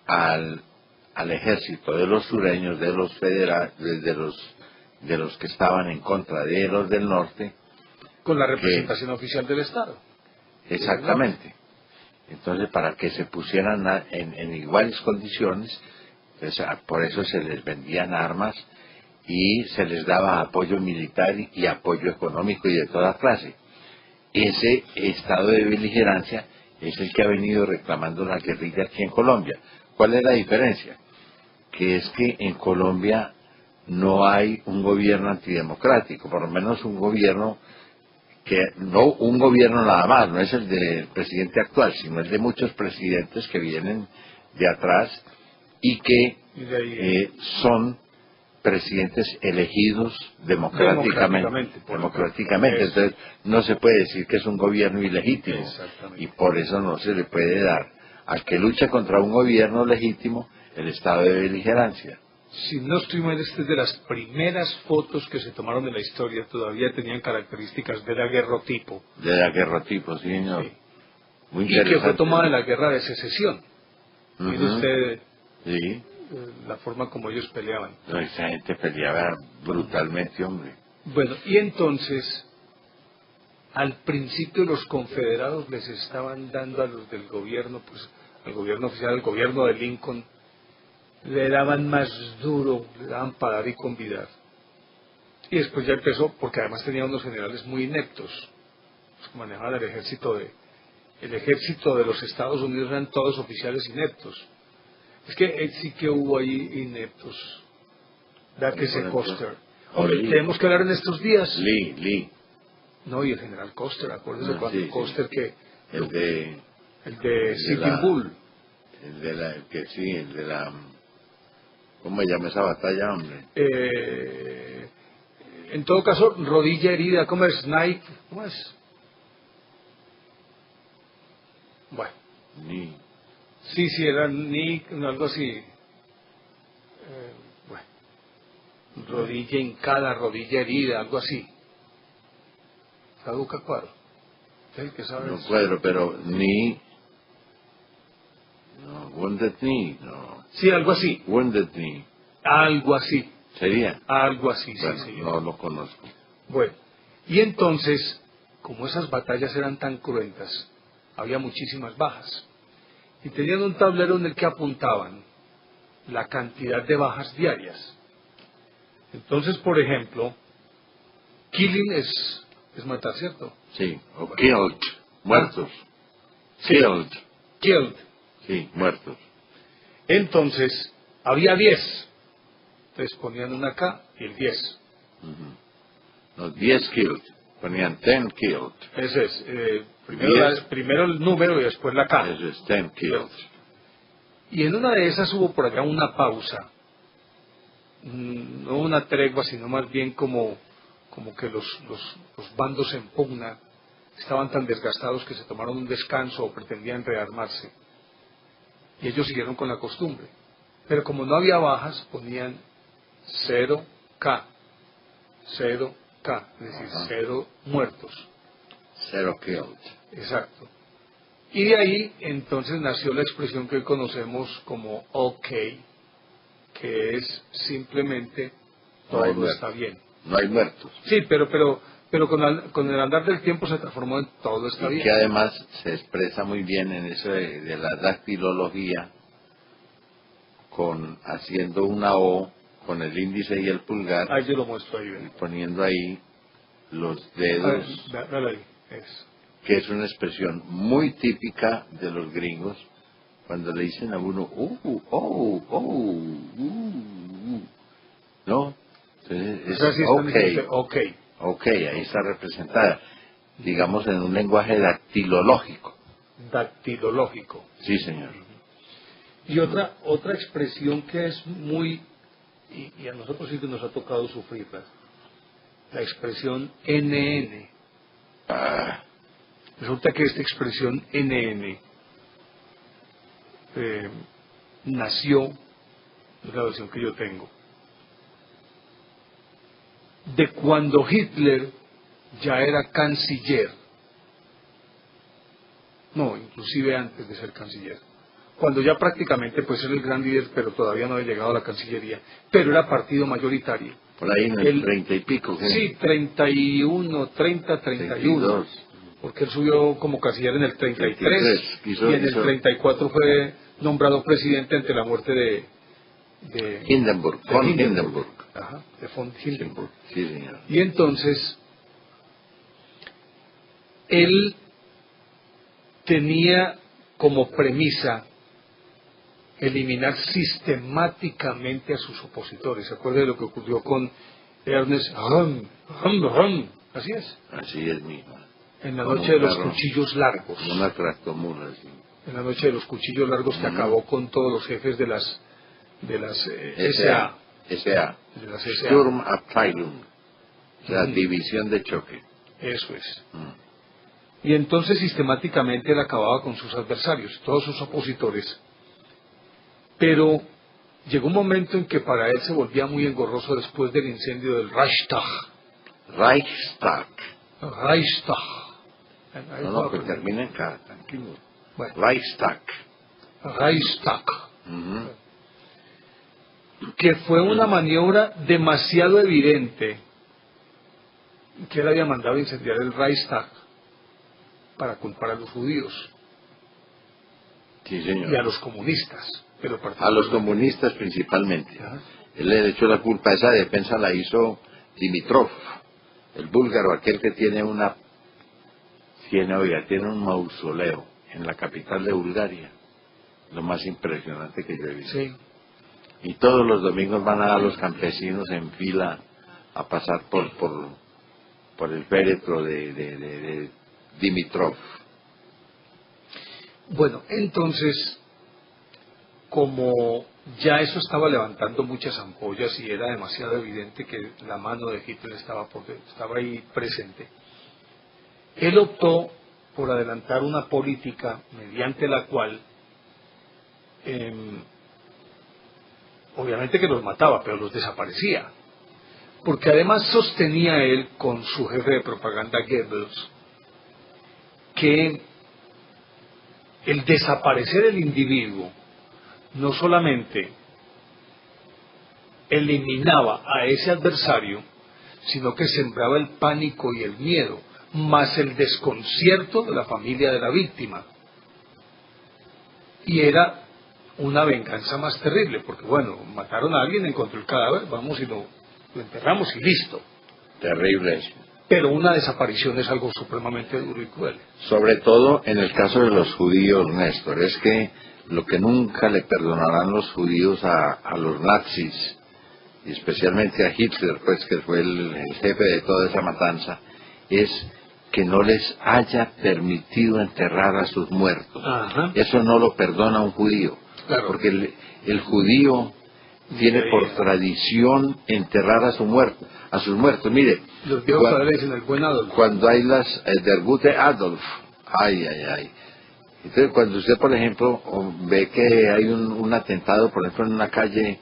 S2: al ejército de los sureños, de los federales, de los que estaban en contra de los del norte,
S1: con la representación oficial del Estado.
S2: Exactamente. Entonces, para que se pusieran en iguales condiciones, pues, por eso se les vendían armas y se les daba apoyo militar y apoyo económico y de toda clase. Ese estado de beligerancia es el que ha venido reclamando la guerrilla aquí en Colombia. ¿Cuál es la diferencia? Que es que en Colombia no hay un gobierno antidemocrático, por lo menos un gobierno no un gobierno nada más, no es el del presidente actual, sino el de muchos presidentes que vienen de atrás y que son presidentes elegidos democráticamente. Entonces no se puede decir que es un gobierno ilegítimo, y por eso no se le puede dar al que lucha contra un gobierno legítimo el estado de beligerancia.
S1: Si no estoy mal, esta es de las primeras fotos que se tomaron de la historia, todavía tenían características de daguerrotipo.
S2: De daguerrotipo, sí, señor.
S1: Sí.
S2: Muy
S1: y que fue tomada en la guerra de secesión. Mire usted la forma como ellos peleaban.
S2: No, esa gente peleaba brutalmente, hombre.
S1: Bueno, y entonces, al principio los confederados les estaban dando a los del gobierno, pues al gobierno oficial, al gobierno de Lincoln, le daban más duro, le daban para dar y convidar. Y después ya empezó, porque además tenía unos generales muy ineptos, los que manejaban el ejército de los Estados Unidos, eran todos oficiales ineptos. Es que sí que hubo ahí ineptos. Ese Custer. Hombre, tenemos que hablar en estos días.
S2: Lee.
S1: No, y el general Custer, acuérdense cuando Custer que...
S2: El de
S1: Sitting Bull.
S2: El de la... ¿Cómo se llama esa batalla, hombre?
S1: En todo caso, rodilla herida, ¿cómo es? Knife, ¿cómo es? Bueno. Sí, era Nick, algo así. Bueno. Rodilla hincada, rodilla herida, algo así. ¿Caduca cuadro? ¿El que sabe?
S2: No cuadro, pero Wounded Knee, no.
S1: Sí, algo así.
S2: Wounded Knee.
S1: Algo así.
S2: ¿Sería?
S1: Algo así,
S2: bueno,
S1: sí.
S2: No lo conozco.
S1: Bueno, y entonces, como esas batallas eran tan cruentas, había muchísimas bajas. Y tenían un tablero en el que apuntaban la cantidad de bajas diarias. Entonces, por ejemplo, killing es matar, ¿cierto?
S2: Sí, o killed, muertos.
S1: Sí. Killed.
S2: Sí, muertos.
S1: Entonces, había 10. Entonces ponían una K y el 10.
S2: Los 10 killed. Ponían 10 killed.
S1: Ese es. Primero el número y después la K.
S2: Eso es 10 killed.
S1: Y en una de esas hubo por allá una pausa. No una tregua, sino más bien como que los bandos en pugna estaban tan desgastados que se tomaron un descanso o pretendían rearmarse. Y ellos siguieron con la costumbre. Pero como no había bajas, ponían 0K, 0K, es decir,
S2: Ajá.
S1: 0 muertos.
S2: 0 killed.
S1: Exacto. Y de ahí entonces nació la expresión que hoy conocemos como OK, que es simplemente
S2: No hay
S1: todo
S2: muertos.
S1: está bien.
S2: No hay muertos.
S1: Sí, pero con el andar del tiempo se transformó en todo está
S2: Y
S1: bien.
S2: que además se expresa muy bien en eso de la dactilología, haciendo una O con el índice y el pulgar,
S1: Ahí yo lo muestro ahí,
S2: y
S1: ven.
S2: poniendo ahí los
S1: A ver,
S2: dedos,
S1: dale ahí. Eso.
S2: que es una expresión muy típica de los gringos, cuando le dicen a uno, ¿no? Entonces,
S1: O sea, sí están diciendo OK.
S2: ok, ahí está representada, digamos en un lenguaje dactilológico.
S1: Dactilológico.
S2: Sí, señor.
S1: Y otra expresión que es muy, y a nosotros sí que nos ha tocado sufrirla, la expresión NN.
S2: Ah,
S1: Resulta que esta expresión NN nació, es la versión que yo tengo, de cuando Hitler ya era canciller. No, inclusive antes de ser canciller. Cuando ya prácticamente pues era el gran líder, pero todavía no había llegado a la Cancillería, pero era partido mayoritario.
S2: por ahí en el 30 y pico. ¿Qué?
S1: Sí, 31, 30, 31.
S2: 32.
S1: Porque él subió como canciller en el 33
S2: 33,
S1: y en el 34 fue nombrado presidente ante la muerte de
S2: Hindenburg,
S1: de
S2: von
S1: Hindenburg.
S2: Hindenburg.
S1: Ajá, de von Hindenburg.
S2: Sí, señor.
S1: Y entonces, él tenía como premisa eliminar sistemáticamente a sus opositores. ¿Se acuerda de lo que ocurrió con Ernest Röhm? Así es.
S2: Así es mismo.
S1: En la
S2: Con
S1: noche de
S2: un
S1: los
S2: carro,
S1: cuchillos largos.
S2: una tractomula, sí.
S1: En la noche de los cuchillos largos que
S2: Ujú.
S1: acabó con todos los jefes de las SA.
S2: SA.
S1: De las SA.
S2: Sturmabteilung. O sea,
S1: Ujú.
S2: división de choque.
S1: Eso es.
S2: Mm.
S1: Y entonces sistemáticamente él acababa con sus adversarios, todos sus opositores. Pero llegó un momento en que para él se volvía muy engorroso después del incendio del Reichstag.
S2: Reichstag.
S1: Reichstag. Ahí
S2: No,
S1: puedo
S2: no, que
S1: aprender.
S2: termina en K, tranquilo.
S1: Bueno,
S2: Reichstag.
S1: Reichstag.
S2: Ujú.
S1: Que fue una maniobra demasiado evidente que él había mandado incendiar el Reichstag para culpar a los judíos
S2: Sí, señor.
S1: y a los comunistas. Pero
S2: A los
S1: particularmente.
S2: comunistas principalmente.
S1: Ajá.
S2: Él le echó la culpa, esa defensa la hizo Dimitrov, el búlgaro, aquel que tiene tiene un mausoleo en la capital de Bulgaria, lo más impresionante que yo he visto.
S1: Sí.
S2: Y todos los domingos van a los campesinos en fila a pasar por el féretro de Dimitrov.
S1: Bueno, entonces, como ya eso estaba levantando muchas ampollas y era demasiado evidente que la mano de Hitler estaba ahí presente, él optó por adelantar una política mediante la cual, obviamente que los mataba, pero los desaparecía. Porque además sostenía él con su jefe de propaganda Goebbels que el desaparecer el individuo no solamente eliminaba a ese adversario, sino que sembraba el pánico y el miedo, más el desconcierto de la familia de la víctima. Y era una venganza más terrible, porque bueno, mataron a alguien, encontró el cadáver, vamos y lo enterramos y listo.
S2: Terrible eso.
S1: Pero una desaparición es algo supremamente duro y cruel.
S2: Sobre todo en el caso de los judíos, Néstor, es que lo que nunca le perdonarán los judíos a los nazis, y especialmente a Hitler, pues que fue el jefe de toda esa matanza, es que no les haya permitido enterrar a sus muertos.
S1: Ajá.
S2: Eso no lo perdona un judío,
S1: Claro.
S2: porque el judío tiene por tradición enterrar a sus muertos. Mire,
S1: Los viejos padres dicen el buen Adolfo.
S2: cuando hay las Der gute Adolf, ay, Entonces, cuando usted, por ejemplo, ve que hay un atentado, por ejemplo, en una calle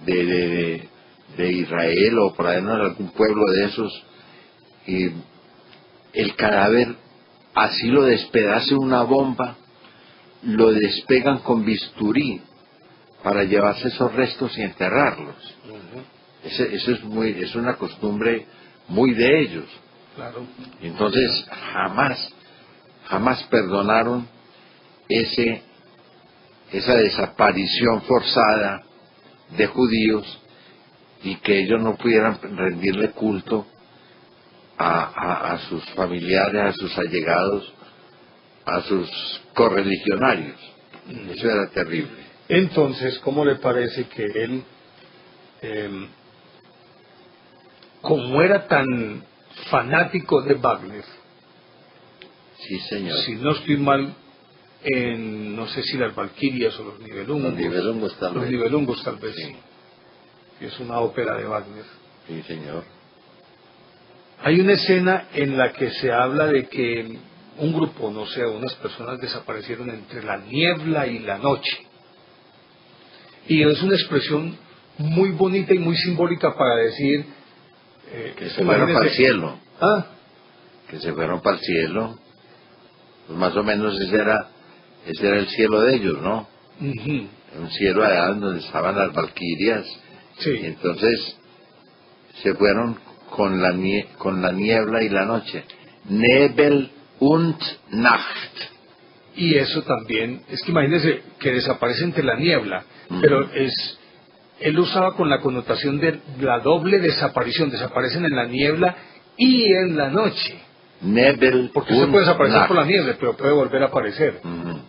S2: de Israel o por ahí en algún pueblo de esos, y el cadáver así lo despedace una bomba, lo despegan con bisturí para llevarse esos restos y enterrarlos. Eso es una costumbre muy de ellos.
S1: Claro.
S2: Entonces jamás perdonaron esa desaparición forzada de judíos y que ellos no pudieran rendirle culto a sus familiares, a sus allegados, a sus correligionarios. Eso era terrible.
S1: Entonces, ¿cómo le parece que él, como era tan fanático de Wagner,
S2: Sí, señor.
S1: si no estoy mal, no sé si las Valquirias o los Nibelungos.
S2: Los Nibelungos
S1: tal vez.
S2: Sí.
S1: Que es una ópera de Wagner.
S2: Sí, señor.
S1: Hay una escena en la que se habla de que un grupo, no sé, unas personas desaparecieron entre la niebla y la noche. Y es una expresión muy bonita y muy simbólica para decir...
S2: que se fueron para el cielo.
S1: ¿Ah?
S2: Que se fueron para el cielo. Pues más o menos ese era el cielo de ellos, ¿no? Un cielo allá donde estaban las valquirias.
S1: Sí.
S2: Y entonces se fueron con la niebla y la noche. Nebel und Nacht.
S1: Y eso también, es que imagínense que desaparece entre la niebla, pero él usaba con la connotación de la doble desaparición, desaparecen en la niebla y en la noche.
S2: Nebel
S1: porque usted puede desaparecer
S2: Nacht.
S1: por la niebla, pero puede volver a aparecer.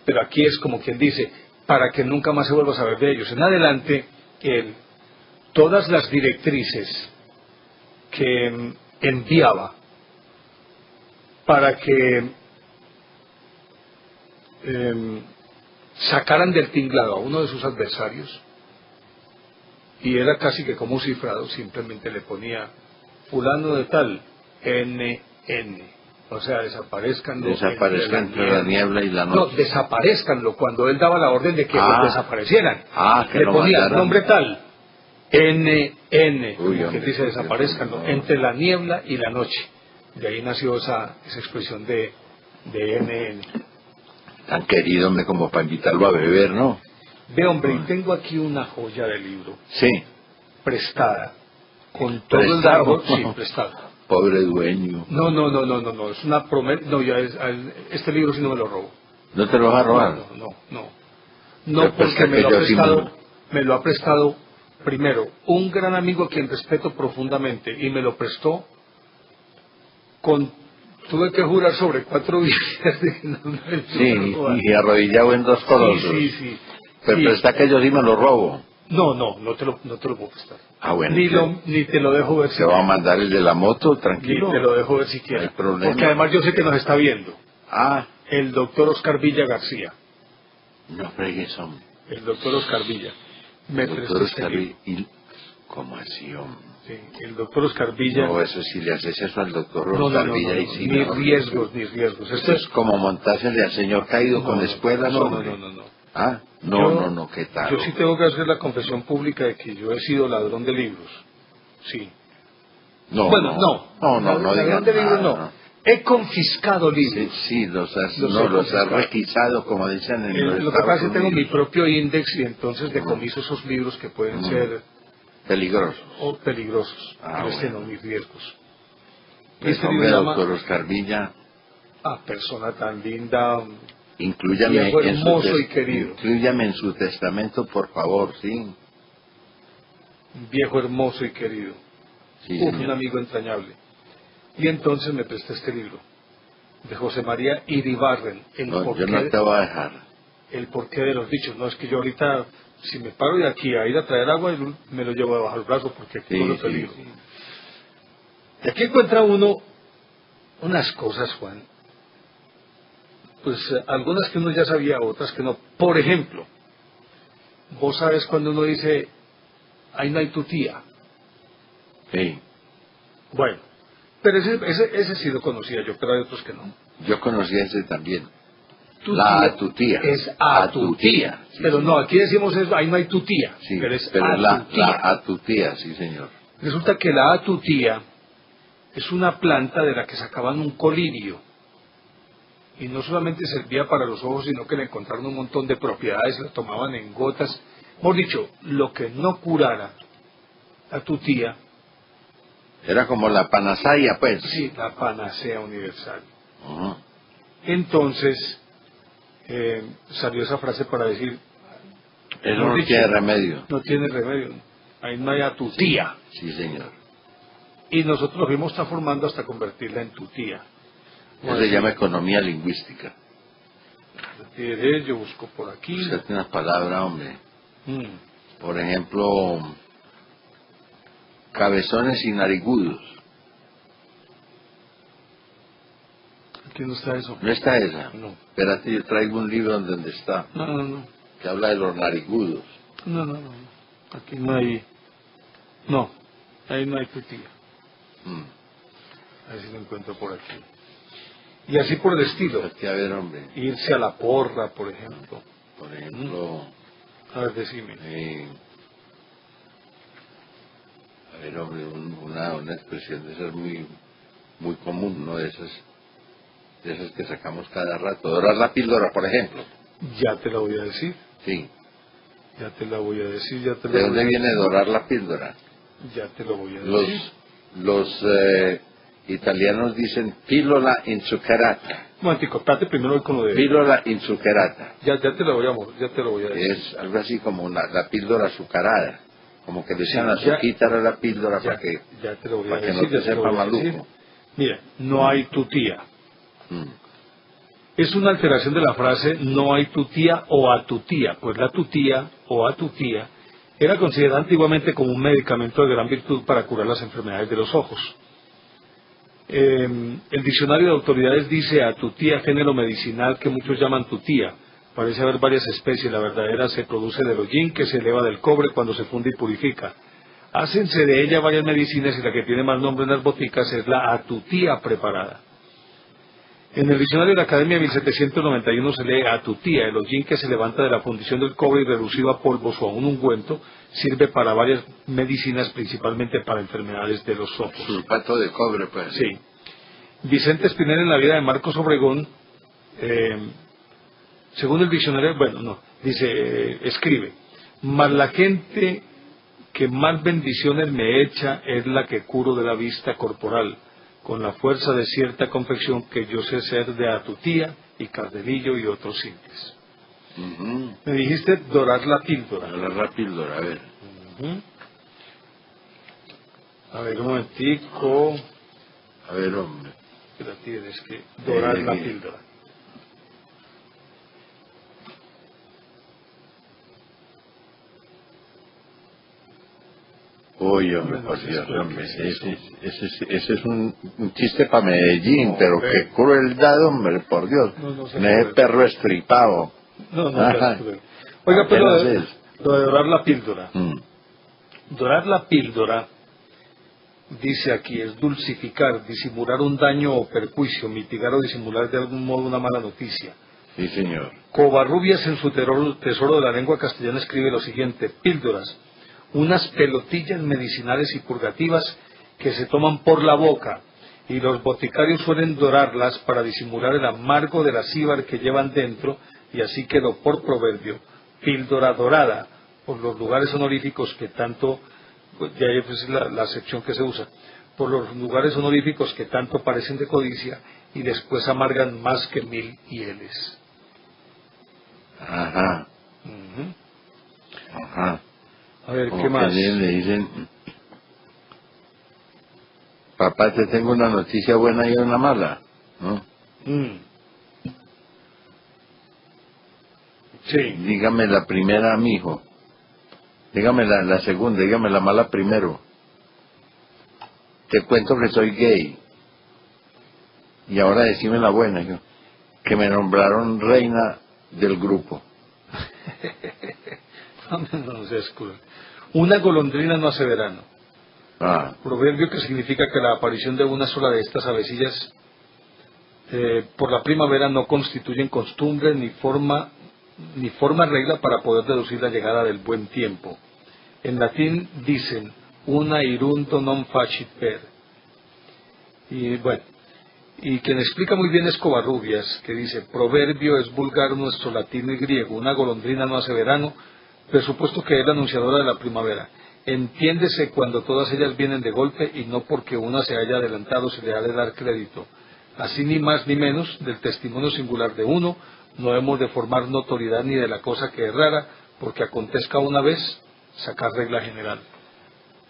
S1: Pero aquí es como quien dice, para que nunca más se vuelva a saber de ellos. En adelante, todas las directrices que enviaba para que sacaran del tinglado a uno de sus adversarios, y era casi que como un cifrado, simplemente le ponía fulano de tal, NN, o sea, desaparezcanlo
S2: entre la niebla y la noche.
S1: No, desaparezcanlo, cuando él daba la orden de que los desaparecieran,
S2: que
S1: le
S2: lo
S1: ponía
S2: mandaran.
S1: nombre tal, NN, como que dice
S2: pues,
S1: desaparezcanlo, entre la niebla y la noche. De ahí nació esa expresión de NN.
S2: Tan querido, hombre, como para invitarlo a beber, ¿no?
S1: Ve, hombre, y tengo aquí una joya de libro.
S2: Sí.
S1: Prestada. Con todo el
S2: ¿Prestado?
S1: árbol, sí, prestada.
S2: Pobre dueño.
S1: No, es una promesa. No, este libro sí no me lo robo.
S2: ¿No te lo vas a robar?
S1: No, porque me lo ha prestado primero un gran amigo a quien respeto profundamente y me lo prestó tuve que jurar sobre 4 vidas de que no me
S2: Sí, y arrodillado en 2 colosos.
S1: Sí.
S2: Pero
S1: sí.
S2: presta que yo sí me lo robo.
S1: No te lo puedo prestar.
S2: Bueno.
S1: Ni te lo dejo ver
S2: se va a mandar el de la moto, tranquilo.
S1: Ni te lo dejo ver siquiera.
S2: No hay problema.
S1: Porque además yo sé que nos está viendo. El doctor Oscar Villa García.
S2: No fregues, hombre.
S1: El doctor Oscar Villa. Me prestó este libro.
S2: ¿Cómo así, hombre?
S1: Sí, el doctor Oscar Villa.
S2: No, eso si le haces eso al doctor Oscar Villa y si
S1: ni riesgos.
S2: Esto es como montársele al señor caído con espuelas, hombre. No, ¿qué tal?
S1: Yo sí tengo que hacer la confesión pública de que yo he sido ladrón de libros. Sí.
S2: No
S1: ladrón de libros no. He confiscado libros.
S2: Sí, los has requisado, como dicen en los
S1: Lo que pasa es que tengo mi propio índice y entonces decomiso esos libros que pueden ser
S2: peligrosos.
S1: O peligrosos. No, mis riesgos.
S2: Este libro doctor Oscar Villa.
S1: Persona tan linda.
S2: Inclúyame
S1: hermoso y querido.
S2: Inclúyame en su testamento, por favor, sí.
S1: Viejo hermoso y querido.
S2: Sí,
S1: un amigo entrañable. Y entonces me prestó este libro de José María Iribarren.
S2: Yo no te voy a dejar.
S1: El porqué de los dichos. No, es que yo ahorita, si me paro de aquí a ir a traer agua, me lo llevo debajo del brazo porque aquí no lo peligro. Y aquí encuentra uno unas cosas, Juan. Pues algunas que uno ya sabía, otras que no. Por ejemplo, vos sabes cuando uno dice, ahí no hay tu tía.
S2: Sí.
S1: Bueno. Pero ese sí lo conocía yo, pero hay otros que no.
S2: Yo conocía ese también. La tutía.
S1: Es atutía.
S2: Sí,
S1: pero
S2: sí.
S1: no, aquí decimos eso, ahí no hay tutía.
S2: Sí,
S1: pero es
S2: pero
S1: atutía.
S2: la atutía, sí, señor.
S1: Resulta que la atutía es una planta de la que sacaban un colirio. Y no solamente servía para los ojos, sino que le encontraron un montón de propiedades, la tomaban en gotas. Hemos dicho, lo que no curara la tutía,
S2: Era como la panacea, pues.
S1: sí, la panacea universal.
S2: Ujú.
S1: Entonces, salió esa frase para decir,
S2: Eso
S1: hemos
S2: no
S1: dicho,
S2: tiene remedio.
S1: no tiene remedio, ahí no hay atutía.
S2: Sí, señor.
S1: Y nosotros lo fuimos transformando hasta convertirla en tutía.
S2: Eso se llama economía lingüística.
S1: Yo busco por aquí.
S2: Usted tiene una palabra, hombre.
S1: Mm.
S2: Por ejemplo, cabezones y narigudos.
S1: Aquí no está eso.
S2: ¿No está esa?
S1: No.
S2: Espérate, yo traigo un libro donde está,
S1: No.
S2: que habla de los narigudos.
S1: No. Aquí no hay. No, ahí no hay tutía.
S2: Mm.
S1: A ver si lo encuentro por aquí. Y así por el estilo.
S2: Aquí, a ver, hombre.
S1: Irse a la porra, por ejemplo.
S2: Por ejemplo,
S1: A ver, decime.
S2: a ver, hombre, una expresión de esas muy común, ¿no? De esas que sacamos cada rato. Dorar la píldora, por ejemplo.
S1: Ya te la voy a decir.
S2: Sí.
S1: Ya te la voy a decir.
S2: ¿De dónde viene dorar la píldora?
S1: Ya te lo voy a decir.
S2: Los italianos dicen pílula inzuccherata.
S1: Un momentico, espérate primero voy con lo de...
S2: Pílula inzuccherata.
S1: Ya te lo voy a decir.
S2: Es algo así como la píldora azucarada. Como que le echan
S1: Sí, ya-
S2: azuquitar a la píldora para que
S1: Ya te lo voy a
S2: para que
S1: decir.
S2: no te
S1: ya te lo
S2: sepa
S1: voy a decir.
S2: maluco.
S1: Mira, no hay tutía.
S2: Mm.
S1: Es una alteración de la frase no hay tutía o atutía, pues la tutía o atutía era considerada antiguamente como un medicamento de gran virtud para curar las enfermedades de los ojos. El diccionario de autoridades dice atutía, género medicinal que muchos llaman tutía. Parece haber varias especies, la verdadera se produce del hollín que se eleva del cobre cuando se funde y purifica. Hácense de ella varias medicinas y la que tiene más nombre en las boticas es la atutía preparada. En el diccionario de la Academia 1791 se lee atutía, el hollín que se levanta de la fundición del cobre y reducido a polvos o a un ungüento, sirve para varias medicinas, principalmente para enfermedades de los ojos.
S2: Sulfato de cobre, pues.
S1: Sí. Vicente Espinel en la vida de Marcos Obregón, según el diccionario, escribe, mas la gente que más bendiciones me echa es la que curo de la vista corporal, con la fuerza de cierta confección que yo sé ser de atutía y cardenillo y otros simples.
S2: Ujú.
S1: Me dijiste dorar la píldora.
S2: Dorar la píldora, a ver.
S1: Ujú. A ver, un momentico.
S2: A ver, hombre.
S1: Que la tienes que dorar la
S2: Bien.
S1: píldora.
S2: Uy, hombre,
S1: Bueno,
S2: por
S1: sí,
S2: Dios,
S1: espero
S2: hombre.
S1: que sí,
S2: Ese es un chiste para Medellín,
S1: No,
S2: pero
S1: hombre.
S2: qué crueldad, hombre, por Dios.
S1: No se
S2: Ese
S1: puede.
S2: perro estripado.
S1: No,
S2: Ajá.
S1: Oiga, pero
S2: Apenas
S1: lo de dorar la píldora.
S2: Mm.
S1: Dorar la píldora, dice aquí, es dulcificar, disimular un daño o perjuicio, mitigar o disimular de algún modo una mala noticia.
S2: Sí, señor.
S1: Covarrubias en su tesoro de la lengua castellana escribe lo siguiente: píldoras, unas pelotillas medicinales y purgativas que se toman por la boca, y los boticarios suelen dorarlas para disimular el amargo del acíbar que llevan dentro, y así quedó por proverbio, píldora dorada, por los lugares honoríficos que tanto, pues, de ahí es la sección que se usa, por los lugares honoríficos que tanto parecen de codicia, y después amargan más que 1000 hieles.
S2: Ajá,
S1: Ujú.
S2: ajá.
S1: A ver,
S2: Como
S1: ¿qué
S2: que
S1: más?
S2: le dicen, papá, te tengo una noticia buena y una mala, ¿no?
S1: Mm. Sí.
S2: Dígame la primera, mijo. Dígame la segunda, dígame la mala primero. Te cuento que soy gay. Y ahora decime la buena, hijo. Que me nombraron reina del grupo.
S1: No seas cruel. Una golondrina no hace verano.
S2: Ah,
S1: Proverbio que significa que la aparición de una sola de estas avecillas por la primavera no constituyen costumbre ni forma regla para poder deducir la llegada del buen tiempo. En latín dicen una irunto non facit per. Y bueno, y quien explica muy bien es Covarrubias, que dice: proverbio es vulgar nuestro latín y griego, una golondrina no hace verano, presupuesto que es la anunciadora de la primavera. Entiéndese cuando todas ellas vienen de golpe y no porque una se haya adelantado se le ha de dar crédito. Así ni más ni menos del testimonio singular de uno no hemos de formar notoriedad ni de la cosa que es rara, porque acontezca una vez sacar regla general.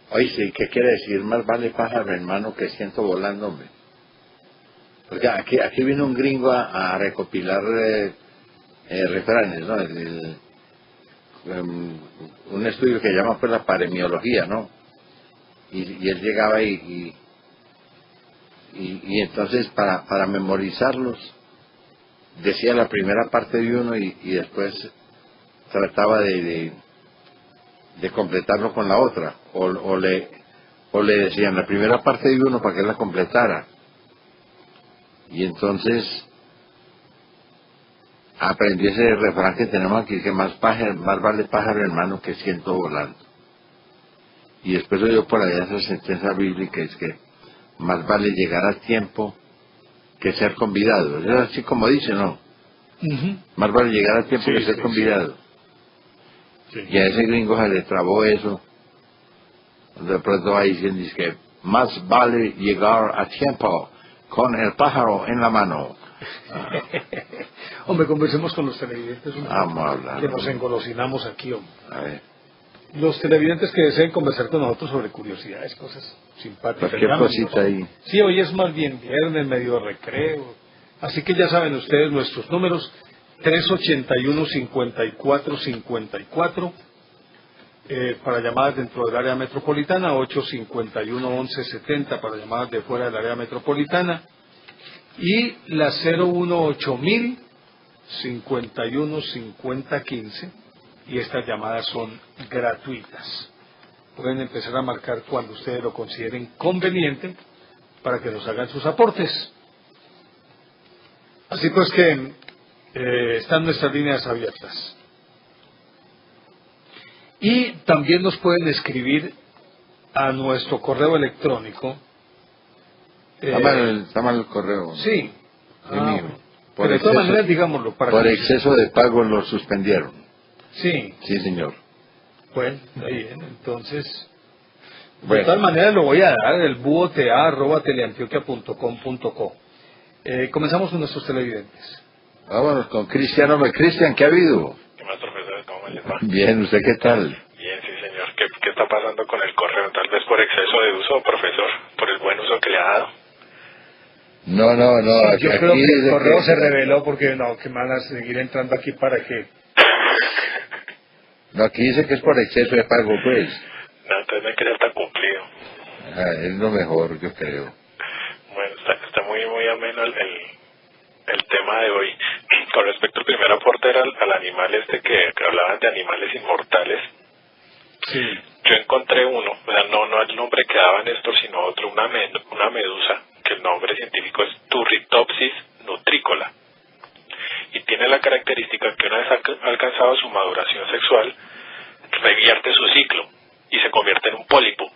S2: Oye, sí, ¿qué quiere decir? Más vale pájaro en mano que ciento volando, hombre. Porque aquí vino un gringo a recopilar refranes, ¿no? Un estudio que llama pues la paremiología, ¿no? Y él llegaba y entonces para memorizarlos decía la primera parte de uno y después trataba de completarlo con la otra, o le decían la primera parte de uno para que la completara, y entonces aprendí ese refrán que tenemos aquí, que más vale pájaro hermano que ciento volando. Y después oyó por allá esa sentencia bíblica, es que más vale llegar a tiempo que ser convidado. Es así como dice, ¿no? Más vale llegar a tiempo que ser convidado. Sí. Y a ese gringo se le trabó eso. De pronto ahí dicen que más vale llegar a tiempo con el pájaro en la mano.
S1: Hombre, conversemos con los televidentes un
S2: Vamos a hablar,
S1: que nos engolosinamos aquí, hombre.
S2: A ver.
S1: Los televidentes que deseen conversar con nosotros sobre curiosidades, cosas simpáticas.
S2: Cualquier cosita ahí.
S1: Sí, hoy es más bien viernes, medio recreo. Así que ya saben ustedes nuestros números: 381-5454 para llamadas dentro del área metropolitana, 851-1170 para llamadas de fuera del área metropolitana, y la 018-1051-5015, y estas llamadas son gratuitas. Pueden empezar a marcar cuando ustedes lo consideren conveniente para que nos hagan sus aportes. Así pues que están nuestras líneas abiertas. Y también nos pueden escribir a nuestro correo electrónico.
S2: Está mal el correo.
S1: Sí.
S2: Por
S1: de todas maneras, digámoslo.
S2: Por exceso de pago lo suspendieron.
S1: Sí.
S2: Sí, señor.
S1: Bueno, ahí bien, entonces... De todas maneras lo voy a dar, el buota@teleantioquia.com.co. Comenzamos con nuestros televidentes.
S2: Vámonos con Cristian. Hombre, Cristian, ¿qué ha habido?
S3: ¿Qué más, profesor? ¿Cómo les va?
S2: Bien, ¿usted qué tal?
S3: Bien, sí, señor. ¿Qué está pasando con el correo? Tal vez por exceso de uso, profesor, por el buen uso que le ha dado.
S2: No.
S1: Yo creo que el correo se reveló porque que me van a seguir entrando aquí para que...
S2: No, aquí dice que es por exceso de pago, pues.
S3: No, entonces no hay que ser tan cumplido.
S2: Es lo mejor, yo creo.
S3: Bueno, está muy ameno el tema de hoy. Con respecto al primer aporte era al animal que hablaban de animales inmortales.
S1: Sí.
S3: Yo encontré uno, o sea, no el nombre que daban estos, sino otro, una medusa, que el nombre científico es Turritopsis nutricola. Y tiene la característica que una vez alcanzado su maduración sexual, revierte su ciclo y se convierte en un pólipo.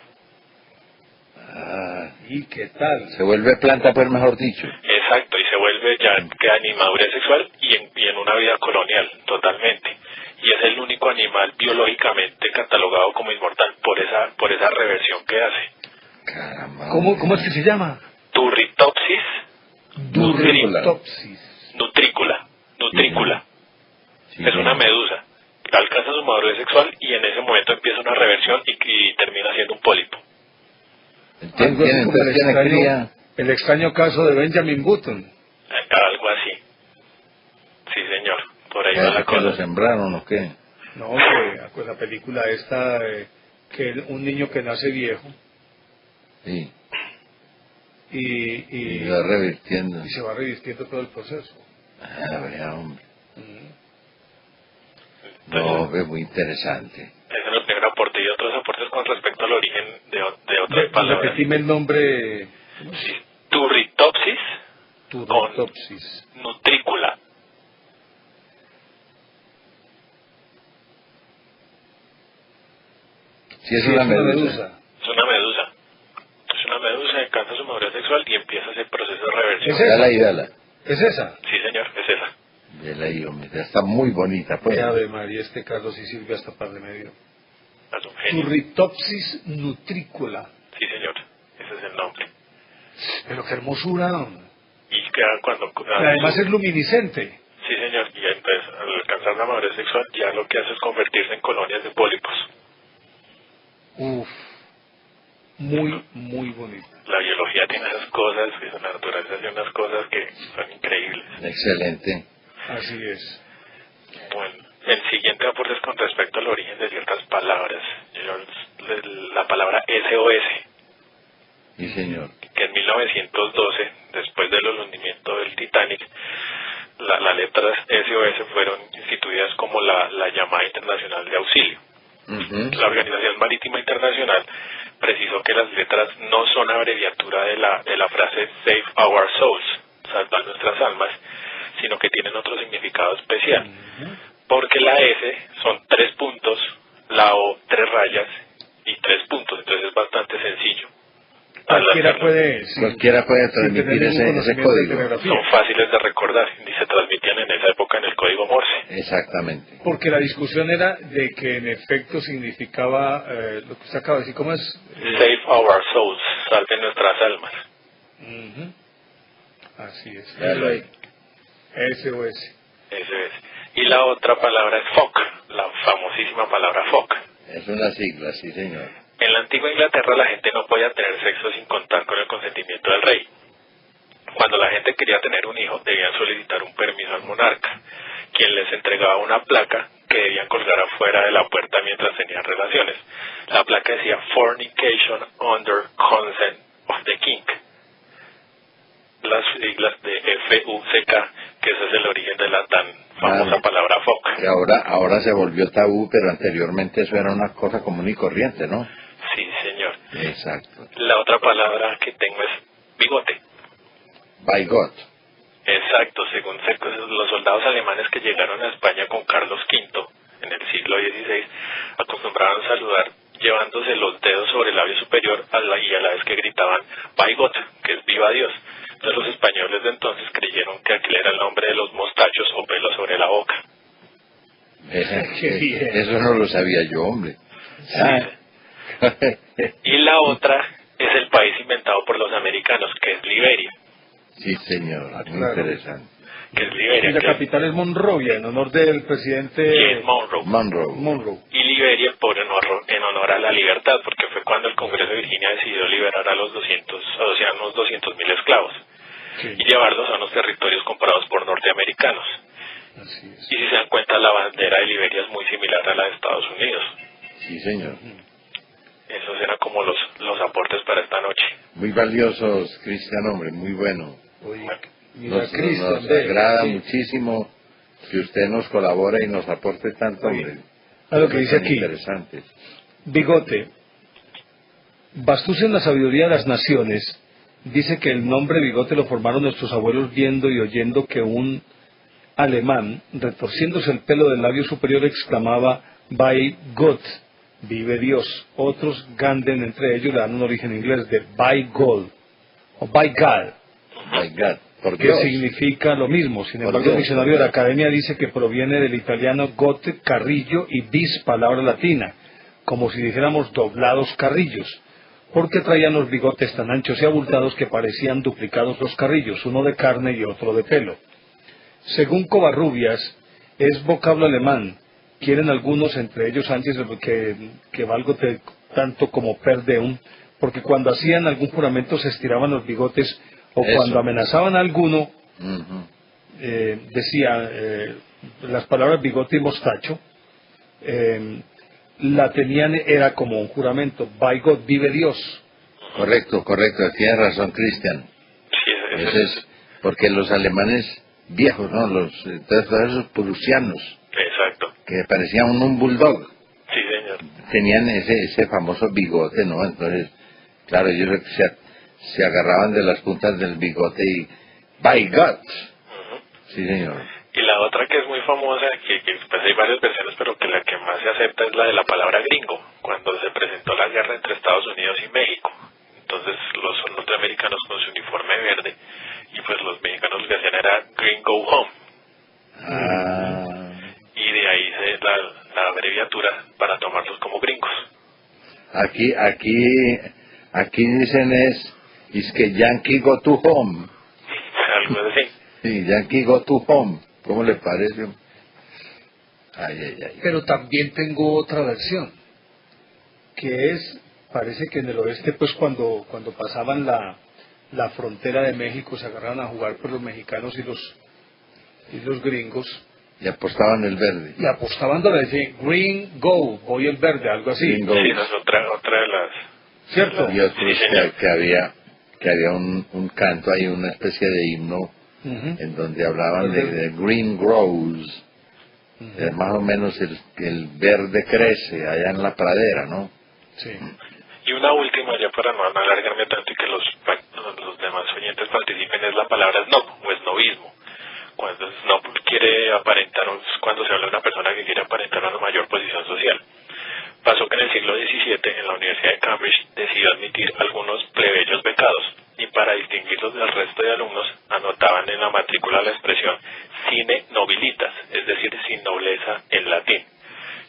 S1: ¿Y qué tal?
S2: Se vuelve planta, pues, mejor dicho.
S3: Exacto, y se vuelve queda en inmadurez sexual y en una vida colonial, totalmente. Y es el único animal biológicamente catalogado como inmortal por esa reversión que hace.
S2: Caramba.
S1: ¿Cómo es que se llama?
S3: Turritopsis
S1: Nutrícola.
S3: Nutrícula.
S2: Sí,
S3: Es una medusa. Alcanza su madurez sexual y en ese momento empieza una reversión y termina siendo un pólipo.
S1: El extraño caso de Benjamin Button.
S3: Algo así. Sí, señor. Por ahí va la
S2: que lo
S3: cosa.
S2: sembraron o qué?
S1: No, que la película esta, que un niño que nace viejo.
S2: Sí.
S1: Y
S2: va revirtiendo.
S1: Y se va revirtiendo todo el proceso.
S2: Vea, hombre. No, es muy interesante.
S3: Ese es el primer aporte. Y otros aportes con respecto al origen de otras palabras.
S1: Repetime el nombre.
S3: Sí. Turritopsis
S1: Turritopsis.
S3: nutrícula.
S2: Si es una medusa.
S3: Es una medusa. Es una medusa, alcanza su madurez sexual y empieza ese proceso de reversión.
S1: ¿Es esa?
S2: Dala.
S1: ¿Es esa?
S3: Sí, señor, es esa.
S2: Dela ahí, hombre. Está muy bonita, pues.
S1: Ave María, este Carlos sí sirve hasta par de medio.
S3: Es un genio.
S1: Turritopsis nutrícula.
S3: Sí, señor. Ese es el nombre.
S1: Pero qué hermosura, hombre.
S3: Y queda cuando...
S1: Además es luminiscente.
S3: Sí, señor. Y entonces, al alcanzar la madurez sexual, ya lo que hace es convertirse en colonias de pólipos.
S1: Uf, muy bonito.
S3: La biología tiene esas cosas, y la naturaleza tiene unas cosas que son increíbles.
S2: Excelente.
S1: Así es.
S3: Bueno, el siguiente aporte es con respecto al origen de ciertas palabras. La palabra SOS,
S2: Sí, señor.
S3: que en 1912, después del hundimiento del Titanic, las letras SOS fueron instituidas como la llamada internacional de auxilio. La Organización Marítima Internacional precisó que las letras no son abreviatura de la frase Save Our Souls, salva nuestras almas, sino que tienen otro significado especial. Porque la S son 3 puntos, la O 3 rayas y 3 puntos, entonces es bastante sencillo.
S2: Cualquiera puede transmitir ese código.
S3: Son fáciles de recordar y se transmitían en esa época en el código Morse.
S2: Exactamente.
S1: Porque la discusión era de que en efecto significaba lo que usted acaba de decir, ¿cómo es?
S3: Save our souls, salve nuestras almas.
S1: Así es.
S2: Claro, ahí.
S1: SOS.
S3: Eso es. Y la otra palabra es FOC, la famosísima palabra FOC.
S2: Es una sigla, sí, señor.
S3: En la antigua Inglaterra la gente no podía tener sexo sin contar con el consentimiento del rey. Cuando la gente quería tener un hijo, debían solicitar un permiso al monarca, quien les entregaba una placa que debían colgar afuera de la puerta mientras tenían relaciones. La placa decía Fornication under consent of the king. Las siglas de FUCK, que ese es el origen de la tan famosa palabra FOC.
S2: Que ahora se volvió tabú, pero anteriormente eso era una cosa común y corriente, ¿no?
S3: Sí, señor.
S2: Exacto.
S3: La otra palabra que tengo es bigote.
S2: Bigot.
S3: Exacto, según los soldados alemanes que llegaron a España con Carlos V en el siglo XVI, acostumbraban a saludar llevándose los dedos sobre el labio superior y a la vez que gritaban Bigot, que es viva Dios. Entonces los españoles de entonces creyeron que aquel era el nombre de los mostachos o pelos sobre la boca.
S2: Eso no lo sabía yo, hombre.
S3: Y la otra es el país inventado por los americanos, que es Liberia.
S2: Sí, señor, muy interesante.
S3: Que es Liberia.
S1: Y la capital es Monrovia, en honor del presidente
S3: Monroe. Y Liberia en honor a la libertad, porque fue cuando el Congreso de Virginia decidió liberar a los 200.000 esclavos y llevarlos a unos territorios comprados por norteamericanos.
S1: Así es.
S3: Y si se dan cuenta, la bandera de Liberia es muy similar a la de Estados Unidos.
S2: Sí, señor.
S3: Esos eran como los aportes para esta noche.
S2: Muy valiosos, Cristian, hombre, muy bueno.
S1: Oye,
S2: Nos agrada muchísimo que usted nos colabore y nos aporte tanto, hombre.
S1: A lo que dice aquí,
S2: interesante.
S1: bigote. Bastóse en la sabiduría de las naciones, dice que el nombre bigote lo formaron nuestros abuelos viendo y oyendo que un alemán, retorciéndose el pelo del labio superior, exclamaba By God, vive Dios. Otros, Ganden, entre ellos, le dan un origen inglés de By God, o By God.
S2: By God, por
S1: que
S2: Dios.
S1: Significa lo mismo. Sin embargo, el diccionario de la Academia dice que proviene del italiano gote, carrillo, y bis, palabra latina, como si dijéramos doblados carrillos, porque traían los bigotes tan anchos y abultados que parecían duplicados los carrillos, uno de carne y otro de pelo. Según Covarrubias, es vocablo alemán. Quieren algunos, entre ellos Sánchez, que valgo tanto como perdeum, porque cuando hacían algún juramento se estiraban los bigotes, o cuando amenazaban a alguno, decía las palabras bigote y mostacho, la tenían, era como un juramento, by God, vive Dios.
S2: Correcto, tiene razón, Cristian.
S3: Sí,
S2: Eso es porque los alemanes viejos, ¿no? Todos esos prusianos,
S3: exacto,
S2: que parecían un bulldog,
S3: sí, señor,
S2: tenían ese famoso bigote, ¿no? Entonces, claro, ellos se agarraban de las puntas del bigote By God.
S3: Ujú.
S2: Sí, señor.
S3: Y la otra que es muy famosa, que pues hay varias versiones, pero que la que más se acepta es la de la palabra gringo, cuando se presentó la guerra entre Estados Unidos y México. Entonces los norteamericanos con su uniforme verde, y pues los mexicanos lo que hacían era Gringo Home. Y de ahí se la abreviatura para tomarlos como gringos.
S2: Aquí dicen es que Yankee go to home.
S3: Algo así.
S2: Sí, Yankee go to home. ¿Cómo le parece? Ay.
S1: Pero también tengo otra versión, que es, parece que en el oeste, pues cuando pasaban la frontera de México, se agarraron a jugar por los mexicanos y los gringos.
S2: Y apostaban el verde.
S1: Y apostaban donde decían, green, go, voy el verde, algo así.
S2: Green, go.
S3: Sí, esa es otra de las...
S1: ¿Cierto?
S2: Y otros
S3: Sí, señor.
S2: que había un canto ahí, una especie de himno, en donde hablaban de green grows. Más o menos el verde crece allá en la pradera, ¿no?
S1: Sí.
S3: Y una última, ya para no alargarme tanto y que los demás oyentes participen, es la palabra snob o snobismo. Cuando snob quiere aparentar, cuando se habla de una persona que quiere aparentar una mayor posición social. Pasó que en el siglo XVII en la Universidad de Cambridge decidió admitir algunos plebeyos becados, y para distinguirlos del resto de alumnos anotaban en la matrícula la expresión sine nobilitas, es decir, sin nobleza en latín.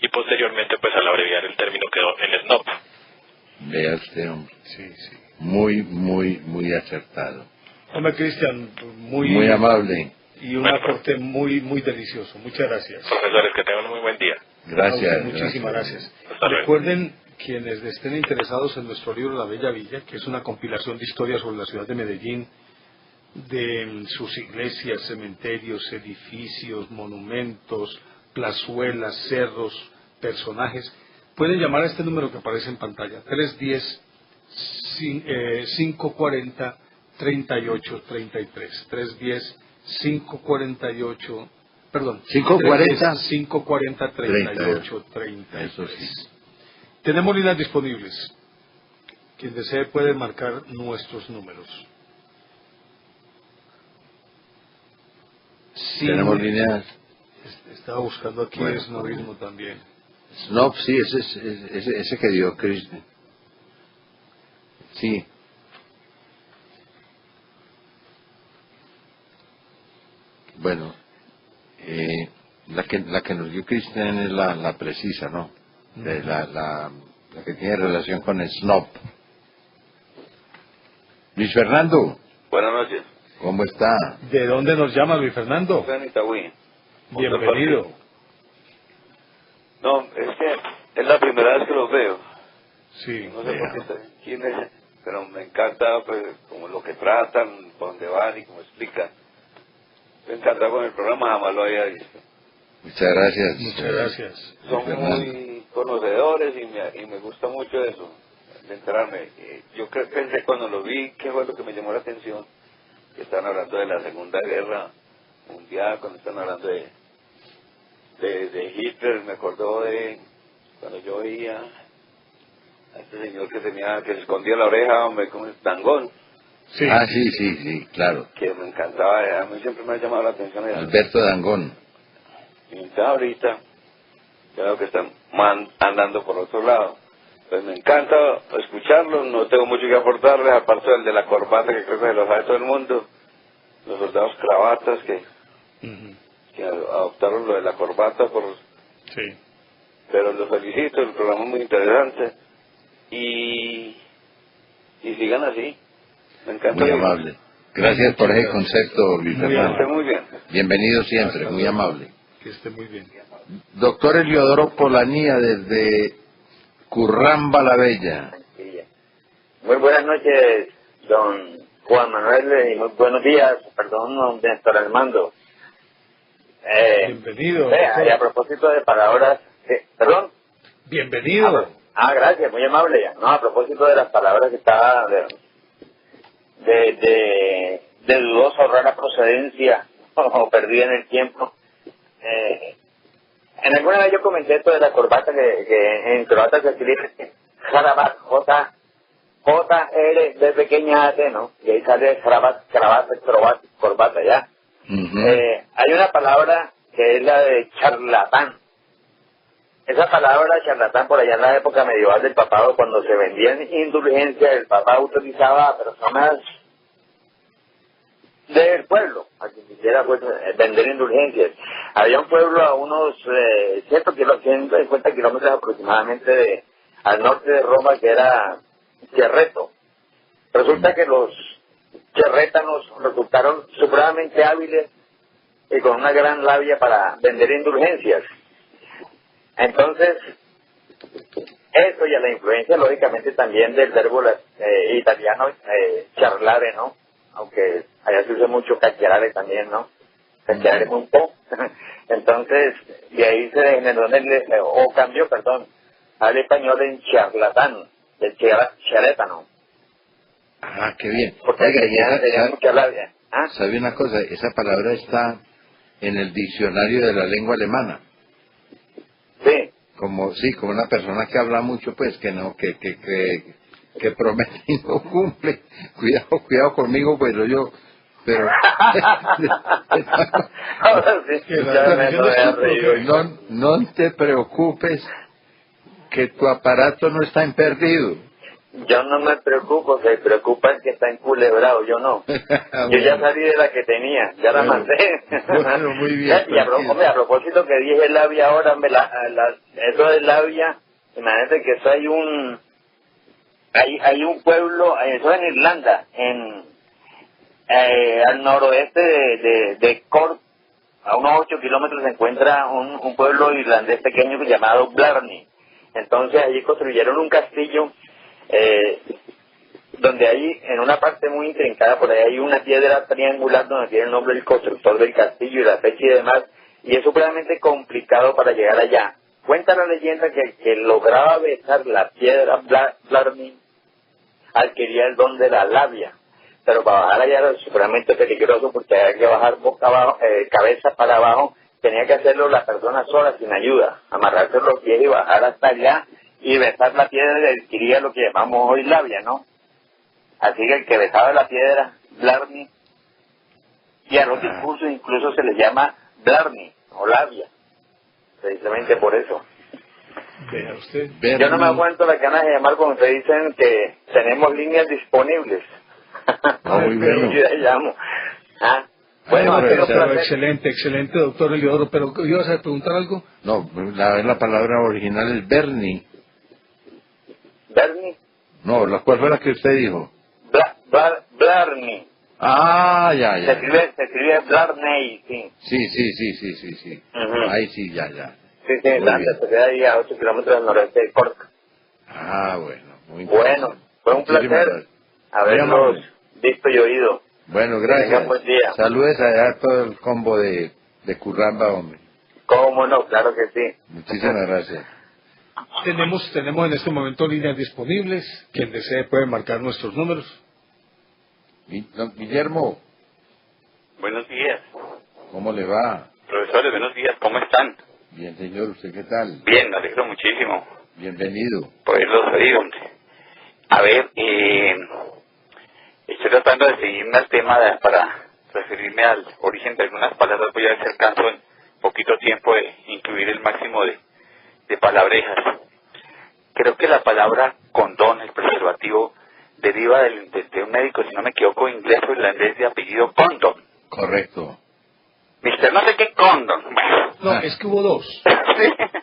S3: Y posteriormente, pues al abreviar el término quedó en snob.
S2: Vea usted, hombre.
S1: Sí.
S2: Muy acertado.
S1: Hombre, Cristian,
S2: Muy amable.
S1: Y un aporte muy delicioso. Muchas gracias.
S3: Profesores, que tengan un muy buen día.
S2: Gracias.
S1: Muchísimas gracias.
S3: Hasta luego.
S1: Recuerden, quienes estén interesados en nuestro libro La Bella Villa, que es una compilación de historias sobre la ciudad de Medellín, de sus iglesias, cementerios, edificios, monumentos, plazuelas, cerros, personajes, pueden llamar a este número que aparece en pantalla, 310-540-3833, 310-548, perdón, 540-3833.
S2: Eso sí.
S1: Tenemos líneas disponibles. Quien desee puede marcar nuestros números.
S2: Tenemos líneas.
S1: Estaba buscando aquí
S2: Bueno,
S1: snobismo también.
S2: Snob, sí, ese que dio Cristo. Sí. Bueno, la que nos dio Cristian es la precisa, ¿no? La que tiene relación con el snob. Luis Fernando.
S4: Buenas noches.
S2: ¿Cómo está?
S1: ¿De dónde nos llama Luis Fernando?
S4: Soy en Itagüí.
S1: Bienvenido.
S4: No, es que es la primera vez que los veo.
S1: Sí.
S4: No sé por qué quién es, pero me encanta pues como lo que tratan, por dónde van y cómo explican. Me encanta con el programa, jamás lo había visto.
S2: Muchas gracias.
S1: Muchas gracias.
S4: Son muy conocedores y me gusta mucho eso, de enterarme. Yo pensé cuando lo vi, ¿qué fue lo que me llamó la atención? Que están hablando de la Segunda Guerra Mundial, cuando están hablando de Hitler. Me acordó de cuando yo oía a este señor que se escondía la oreja, hombre, como es Dangond.
S1: Sí.
S2: Ah, sí, claro.
S4: Que me encantaba, a mí siempre me ha llamado la atención eso.
S2: Alberto Dangond.
S4: Y entonces ahorita creo que están andando por otro lado. Pues me encanta escucharlos, no tengo mucho que aportarles, aparte del de la corbata, que creo que se lo sabe todo el mundo. Los soldados cravatas que adoptaron lo de la corbata,
S1: Sí.
S4: pero los felicito, el programa es muy interesante. Y sigan así. Me encanta.
S2: Muy amable. Gracias por ese concepto, Luis Fernando.
S4: Muy bien.
S2: Bienvenido siempre, muy amable.
S1: Que esté muy bien.
S2: Doctor Eliodoro Polanía, desde Curramba la Bella.
S5: Muy buenas noches, don Juan Manuel, y muy buenos días, perdón, don Néstor Armando.
S1: Bienvenido.
S5: Y a propósito de palabras, perdón.
S1: Bienvenido.
S5: Gracias, muy amable. No, a propósito de las palabras que estaba de dudosa o rara procedencia o perdida en el tiempo. En alguna vez yo comenté esto de la corbata que en croata se escribe Jarabat, J-R de pequeña A-T, ¿no? Y ahí sale Jarabat, corbata, corbata, ¿ya?
S2: Ujú.
S5: Hay una palabra que es la de charlatán. Esa palabra charlatán, por allá en la época medieval del papado, cuando se vendían indulgencias, el papá utilizaba a personas del pueblo, a quien quisiera pues, vender indulgencias. Había un pueblo a unos 150 kilómetros aproximadamente al norte de Roma, que era Cerreto. Resulta que los cherrétanos resultaron supremamente hábiles y con una gran labia para vender indulgencias. Entonces, eso y a la influencia, lógicamente, también del verbo italiano charlare, ¿no? Aunque allá se usa mucho cacciarare también, ¿no? Cacciarare un po'. Entonces, de ahí se generó, cambió, al español en charlatán, de charlatano.
S2: Ah, qué bien.
S5: Porque
S2: Oiga,
S5: tenía mucha labia. ¿Ah?
S2: ¿sabe una cosa? Esa palabra está en el diccionario de la lengua alemana.
S5: Sí.
S2: Como una persona que habla mucho, pues, que no, que promete y no cumple. Cuidado conmigo, pero
S5: Ahora sí, ya me voy a reír.
S2: no te preocupes, que tu aparato no está en perdido.
S5: Yo no me preocupo, se preocupa el que está enculebrado, yo no. Yo ya salí de la que tenía, ya la mandé.
S2: Bueno, muy bien.
S5: Y a propósito que dije labia ahora, eso de labia, imagínate que eso hay un pueblo, eso en Irlanda, al noroeste de Cork, a unos 8 kilómetros se encuentra un pueblo irlandés pequeño llamado Blarney. Entonces allí construyeron un castillo donde hay, en una parte muy intrincada, por ahí hay una piedra triangular donde tiene el nombre del constructor del castillo y la fecha y demás, y es supremamente complicado para llegar allá. Cuenta la leyenda que el que lograba besar la piedra Blarney adquiría el don de la labia, pero para bajar allá era supremamente peligroso porque había que bajar boca abajo, cabeza para abajo, tenía que hacerlo la persona sola, sin ayuda, amarrarse los pies y bajar hasta allá, y besar la piedra y adquiría lo que llamamos hoy labia, ¿no? Así que el que besaba la piedra, Blarney, y a los discursos incluso se les llama Blarney o labia, precisamente por eso.
S1: Vea usted.
S5: Yo no me aguanto las ganas de llamar cuando te dicen que tenemos líneas disponibles.
S2: Muy bueno.
S5: Yo ya llamo. Bueno,
S1: excelente, doctor Eliodoro, pero ¿ibas a preguntar algo?
S2: No, la palabra original es Bernie.
S5: ¿Bernie?
S2: No, ¿cuál fue la que usted dijo?
S5: Blarney.
S2: Ah, ya.
S5: Se escribe Blarney, sí.
S2: Sí.
S5: Uh-huh.
S2: Ahí sí, ya.
S5: Sí, Irlanda, se queda ahí a 8 kilómetros al noreste de Cork.
S2: Ah, bueno, muy
S5: bueno, fue un placer haberlos visto y oído.
S2: Bueno, gracias.
S5: Que tengan buen día.
S2: Saludes allá a todo el combo de Curramba, hombre.
S5: ¿Cómo no? Claro que sí.
S2: Muchísimas gracias.
S1: Tenemos en este momento líneas disponibles. Quien desee puede marcar nuestros números.
S2: Guillermo.
S6: Buenos días.
S2: ¿Cómo le va?
S6: Profesores, buenos días. ¿Cómo están?
S2: Bien, señor. ¿Usted qué tal?
S6: Bien, me alegro muchísimo.
S2: Bienvenido.
S6: Poderlos oír, hombre. A ver, estoy tratando de seguirme al tema para referirme al origen de algunas palabras. Voy a ver si alcanzo en poquito tiempo de incluir el máximo de palabrejas. Creo que la palabra condón, el preservativo, deriva de un médico, si no me equivoco, inglés o irlandés de apellido Condon.
S2: Correcto.
S6: Mister no sé qué Condon.
S1: No, es que hubo dos.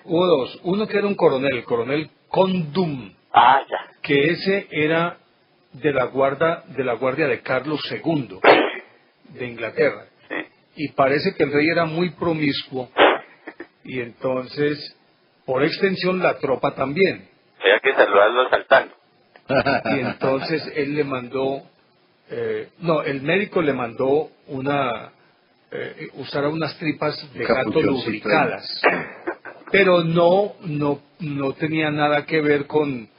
S1: Hubo dos. Uno que era un coronel, el coronel Condum.
S6: Ah, ya.
S1: Que ese era de la guardia de Carlos II, de Inglaterra.
S6: Sí.
S1: Y parece que el rey era muy promiscuo. Y entonces, por extensión, la tropa también.
S6: Había que saludarlo saltando.
S1: Y entonces él le mandó, el médico le mandó usar unas tripas de gato lubricadas, pero no tenía nada que ver con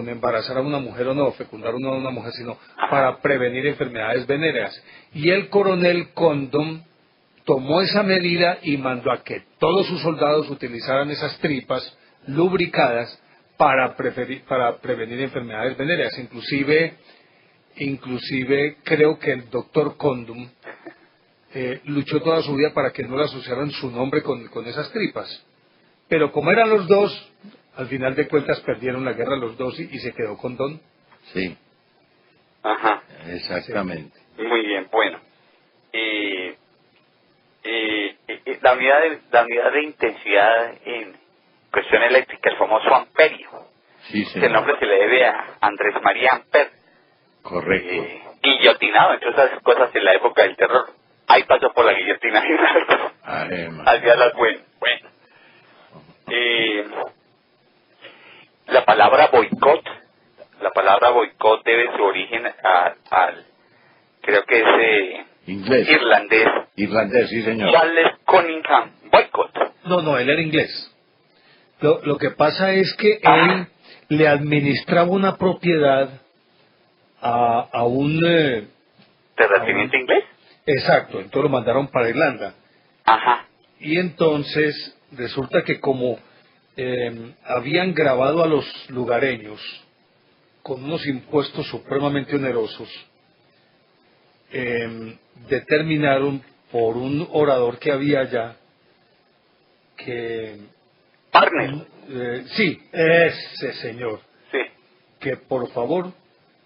S1: embarazar a una mujer o no, fecundar a una mujer, sino para prevenir enfermedades venéreas. Y el coronel Condon tomó esa medida y mandó a que todos sus soldados utilizaran esas tripas lubricadas para prevenir enfermedades venéreas. Inclusive inclusive creo que el doctor Condom luchó toda su vida para que no le asociaran su nombre con esas tripas. Pero como eran los dos, al final de cuentas perdieron la guerra los dos y se quedó con Don.
S2: Sí.
S6: Ajá.
S2: Exactamente.
S6: Sí. Muy bien, bueno. La unidad de intensidad en cuestión eléctrica, el famoso amperio.
S2: Sí,
S6: El nombre se le debe a Andrés María Amper.
S2: Correcto.
S6: Guillotinado, entre otras cosas, en la época del terror. Ahí pasó por la guillotina. Hacia las buenas. Bueno. La palabra boicot debe su origen al creo que es
S2: inglés. Irlandés, sí, señor.
S6: Charles Cunningham Boycott.
S1: No, él era inglés. Lo que pasa es que él le administraba una propiedad a un...
S6: ¿Terrateniente inglés?
S1: Exacto, entonces lo mandaron para Irlanda.
S6: Ajá.
S1: Y entonces resulta que como habían grabado a los lugareños con unos impuestos supremamente onerosos, determinaron por un orador que había allá que...
S6: Parnell.
S1: Sí, ese señor.
S6: Sí.
S1: Que por favor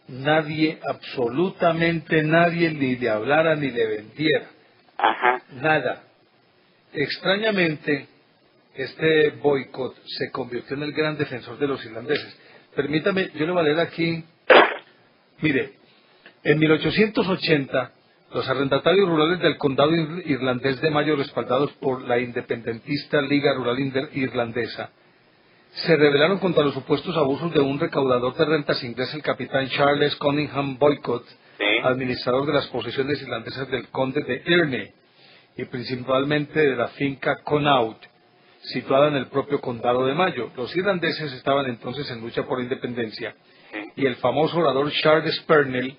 S1: nadie, absolutamente nadie, ni le hablara ni le vendiera.
S6: Ajá.
S1: Nada. Extrañamente, este boicot se convirtió en el gran defensor de los irlandeses. Permítame, yo le voy a leer aquí. Mire, en 1880, los arrendatarios rurales del condado irlandés de Mayo, respaldados por la independentista Liga Rural Irlandesa, se rebelaron contra los supuestos abusos de un recaudador de rentas inglés, el capitán Charles Cunningham Boycott,
S6: Sí.
S1: administrador de las posesiones irlandesas del conde de Erne, y principalmente de la finca Connaught, situada en el propio condado de Mayo. Los irlandeses estaban entonces en lucha por la independencia, y el famoso orador Charles Parnell,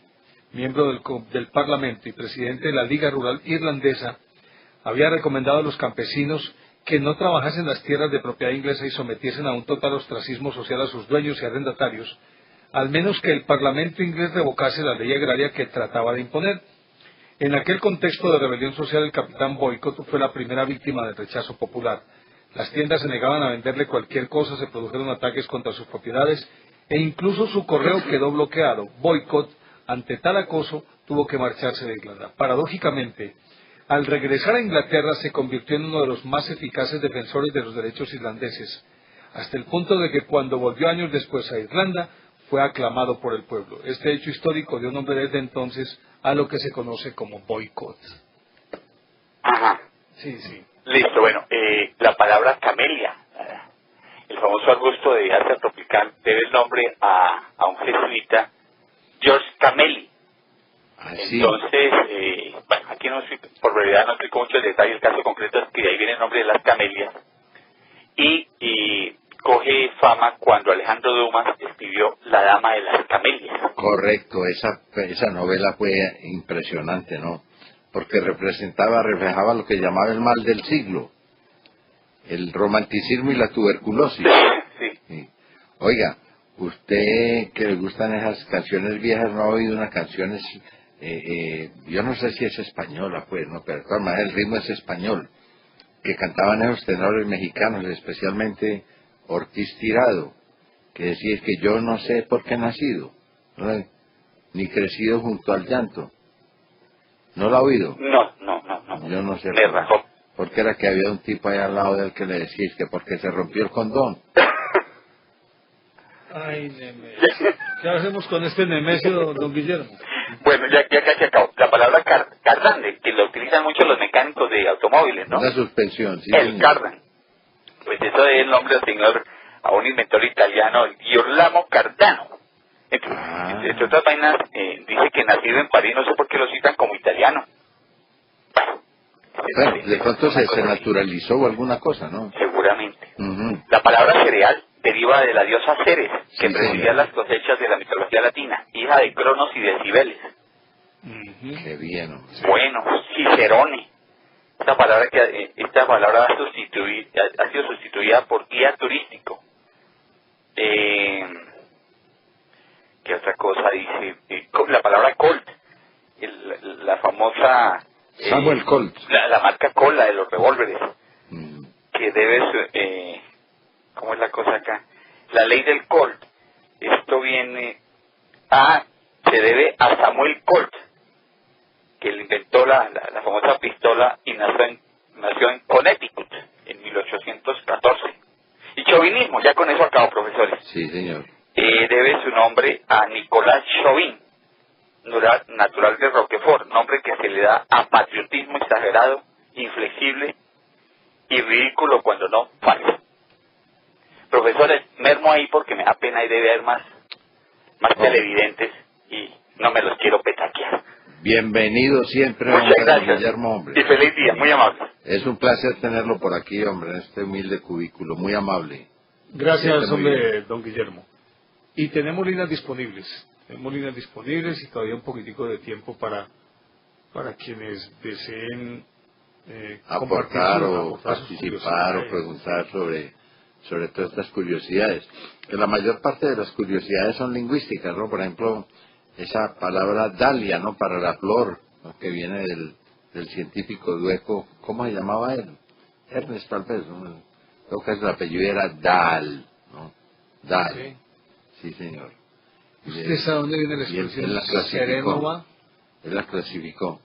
S1: miembro del Parlamento y presidente de la Liga Rural Irlandesa, había recomendado a los campesinos que no trabajasen las tierras de propiedad inglesa y sometiesen a un total ostracismo social a sus dueños y arrendatarios, al menos que el Parlamento inglés revocase la ley agraria que trataba de imponer. En aquel contexto de rebelión social, el capitán Boycott fue la primera víctima del rechazo popular. Las tiendas se negaban a venderle cualquier cosa, se produjeron ataques contra sus propiedades e incluso su correo quedó bloqueado. Boycott, ante tal acoso, tuvo que marcharse de Irlanda. Paradójicamente, al regresar a Inglaterra se convirtió en uno de los más eficaces defensores de los derechos irlandeses, hasta el punto de que cuando volvió años después a Irlanda, fue aclamado por el pueblo. Este hecho histórico dio nombre desde entonces a lo que se conoce como boicot.
S6: Ajá.
S1: Sí, sí.
S6: Listo, bueno, la palabra camelia, el famoso arbusto de Asia tropical, debe el nombre a un jesuita, George Camelli.
S2: Así.
S6: Entonces, bueno, aquí no estoy, por brevedad no explico mucho el detalle, el caso concreto es que de ahí viene el nombre de las camelias, y coge fama cuando Alejandro Dumas escribió La Dama de las Camelias.
S2: Correcto, esa novela fue impresionante, ¿no? Porque reflejaba lo que llamaba el mal del siglo, el romanticismo y la tuberculosis.
S6: Sí.
S2: Sí. Oiga, usted que le gustan esas canciones viejas, ¿no ha oído unas canciones? Yo no sé si es española, pues, ¿no? Pero de todas maneras el ritmo es español, que cantaban esos tenores mexicanos, especialmente Ortiz Tirado, que decía que yo no sé por qué he nacido, ¿no? Ni crecido junto al llanto. ¿No lo ha oído?
S6: No.
S2: Yo no sé.
S6: Me rajó.
S2: Porque era que había un tipo ahí al lado de él que le decía que porque se rompió el condón.
S1: Ay, Nemesio. ¿Qué hacemos con este Nemesio, don Guillermo?
S6: Bueno, ya casi acabo. La palabra cardán, que lo utilizan mucho los mecánicos de automóviles, ¿no?
S2: Una suspensión, sí.
S6: El cardan. Pues eso es el nombre del señor, a un inventor italiano, Girolamo Cardano. Entre otras vainas, dice que nacido en París, no sé por qué lo citan como italiano.
S2: Bueno, de pronto se naturalizó o alguna cosa, ¿no?
S6: Seguramente.
S2: Uh-huh.
S6: La palabra cereal deriva de la diosa Ceres, que
S2: Sí,
S6: presidía
S2: señor.
S6: las cosechas de la mitología latina, hija de Cronos y de Cibeles.
S2: Qué bien, hombre.
S6: Bueno, Cicerone. Esta palabra ha sido sustituida por guía turístico. ¿Qué otra cosa dice? La palabra Colt, la famosa...
S2: Samuel Colt.
S6: La marca Colt, la de los revólveres,
S2: Mm.
S6: que debe... ¿cómo es la cosa acá? La ley del Colt. Esto viene... se debe a Samuel Colt, que él inventó la famosa pistola y nació en Connecticut en 1814. Y chauvinismo, ya con eso acabo, profesores.
S2: Sí, señor.
S6: Debe su nombre a Nicolás Chauvin, natural de Roquefort, nombre que se le da a patriotismo exagerado, inflexible y ridículo cuando no falso. Profesores, mermo ahí porque me da pena y debe haber más televidentes y no me los quiero petaquear.
S2: Bienvenido siempre,
S6: Muchas
S2: hombre,
S6: gracias.
S2: Guillermo, hombre.
S6: Y feliz día, muy amable.
S2: Es un placer tenerlo por aquí, hombre, en este humilde cubículo, muy amable.
S1: Gracias,
S2: Siempre muy
S1: hombre,
S2: bien.
S1: don Guillermo. Y tenemos líneas disponibles. Tenemos líneas disponibles y todavía un poquitico de tiempo para quienes deseen
S2: Aportar o
S1: aportar sus
S2: participar o
S1: curiosidades.
S2: preguntar sobre todas estas curiosidades. Que la mayor parte de las curiosidades son lingüísticas, ¿no? Por ejemplo, esa palabra dalia, ¿no? Para la flor, ¿no? Que viene del científico dueco, ¿cómo se llamaba él? Ernest, tal vez, ¿no? Creo que el apellido era Dahl, ¿no? Dahl,
S1: Sí.
S2: sí, señor.
S1: ¿Usted sabe dónde viene la
S2: Y él
S1: expresión
S2: la clasificó.
S1: serenoma?
S2: Él la clasificó.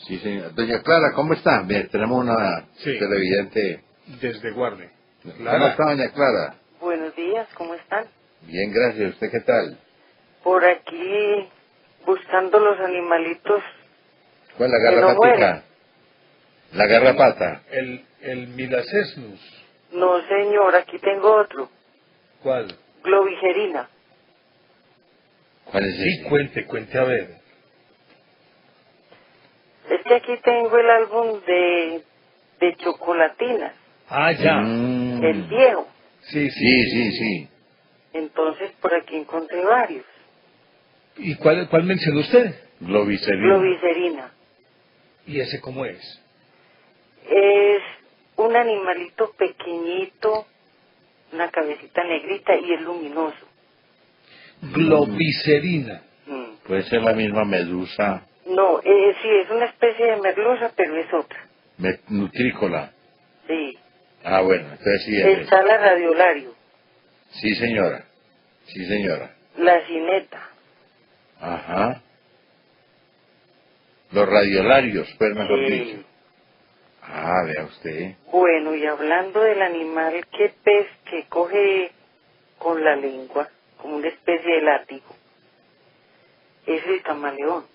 S2: Sí, señor. Doña Clara, ¿cómo está? Bien, tenemos una
S1: Sí.
S2: televidente.
S1: Desde Guarne.
S2: ¿Cómo
S1: Clara.
S2: está, doña Clara?
S7: Buenos días, ¿cómo están?
S2: Bien, gracias. ¿Usted qué tal?
S7: Por aquí buscando los animalitos.
S2: ¿Cuál, la
S7: Que no
S2: garrapata? La garrapata.
S1: El Milacesnus.
S7: No, señor, aquí tengo otro.
S1: ¿Cuál?
S7: Globigerina.
S2: ¿Cuál es
S1: Sí,
S2: ese?
S1: cuente a ver.
S7: Es que aquí tengo el álbum de chocolatinas,
S1: Ah, ya.
S7: el viejo.
S1: Sí,
S2: Sí.
S7: Entonces por aquí encontré varios.
S1: ¿Y cuál mencionó usted?
S2: Globicerina.
S7: Globigerina.
S1: ¿Y ese cómo es?
S7: Es un animalito pequeñito, una cabecita negrita y es luminoso.
S1: Globicerina.
S7: Mm.
S2: Puede ser la misma medusa
S7: No, sí, es una especie de merluza, pero es otra.
S2: nutrícola.
S7: Sí.
S2: Ah, bueno, entonces sí es.
S7: Está la radiolario,
S2: Sí, señora. Sí, señora.
S7: la cineta.
S2: Ajá. Los radiolarios, pues mejor
S7: Sí.
S2: dicho. Ah, vea usted.
S7: Bueno, y hablando del animal, ¿qué pez que coge con la lengua, como una especie de látigo? Es el camaleón.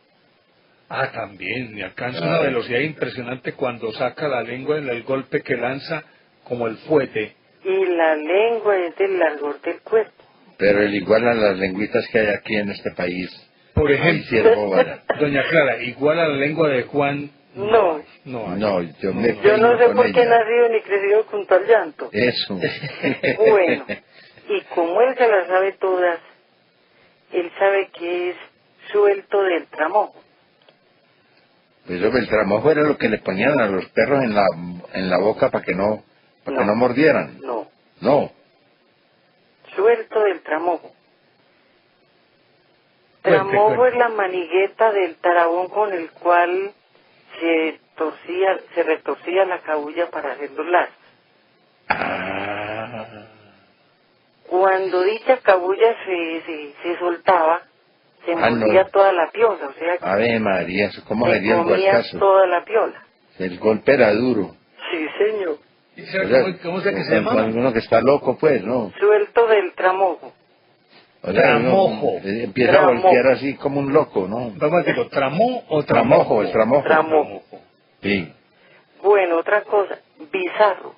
S1: Ah, también. Y alcanza una velocidad impresionante cuando saca la lengua en el golpe que lanza como el fuete.
S7: Y la lengua es del largor del cuerpo.
S2: Pero el igual a las lengüitas que hay aquí en este país.
S1: Por
S2: Ay,
S1: ejemplo,
S2: ciervo, vara.
S1: doña Clara, igual a la lengua de Juan.
S7: No.
S1: No hay.
S2: No, yo me
S7: Yo no
S2: peino
S7: sé
S2: con
S7: por qué he
S2: ella.
S7: nacido ni crecido junto al llanto.
S2: Eso.
S7: Bueno, y como él se las sabe todas, él sabe que es suelto del tramojo.
S2: Pues el tramojo era lo que le ponían a los perros en la boca para que no mordieran.
S7: No,
S2: No.
S7: suelto del tramojo.
S1: Cuente,
S7: Tramojo
S1: cuente.
S7: es la manigueta del tarabón con el cual se retorcía la cabulla para hacer los lazos.
S2: Ah.
S7: Cuando dicha cabulla se soltaba, se
S2: Ah,
S7: mordía
S2: no.
S7: toda la piola, o sea,
S2: Ave María, ¿cómo
S7: se
S2: sería el
S7: comía
S2: guascazo?
S7: toda la piola.
S2: El golpe era duro.
S7: Sí, señor.
S1: ¿Y
S2: O
S1: sabe
S2: sea,
S1: cómo es que se
S2: con
S1: llama?
S2: alguno que está loco, pues, ¿no?
S7: Suelto del tramojo.
S2: O sea,
S1: Tramojo.
S2: empieza
S7: Tramojo.
S2: a golpear así como un loco, ¿no?
S1: Vamos a decirlo, ¿tramó o
S2: Tramojo, el tramojo.
S7: Tramojo.
S2: Sí.
S7: Bueno, otra cosa, bizarro.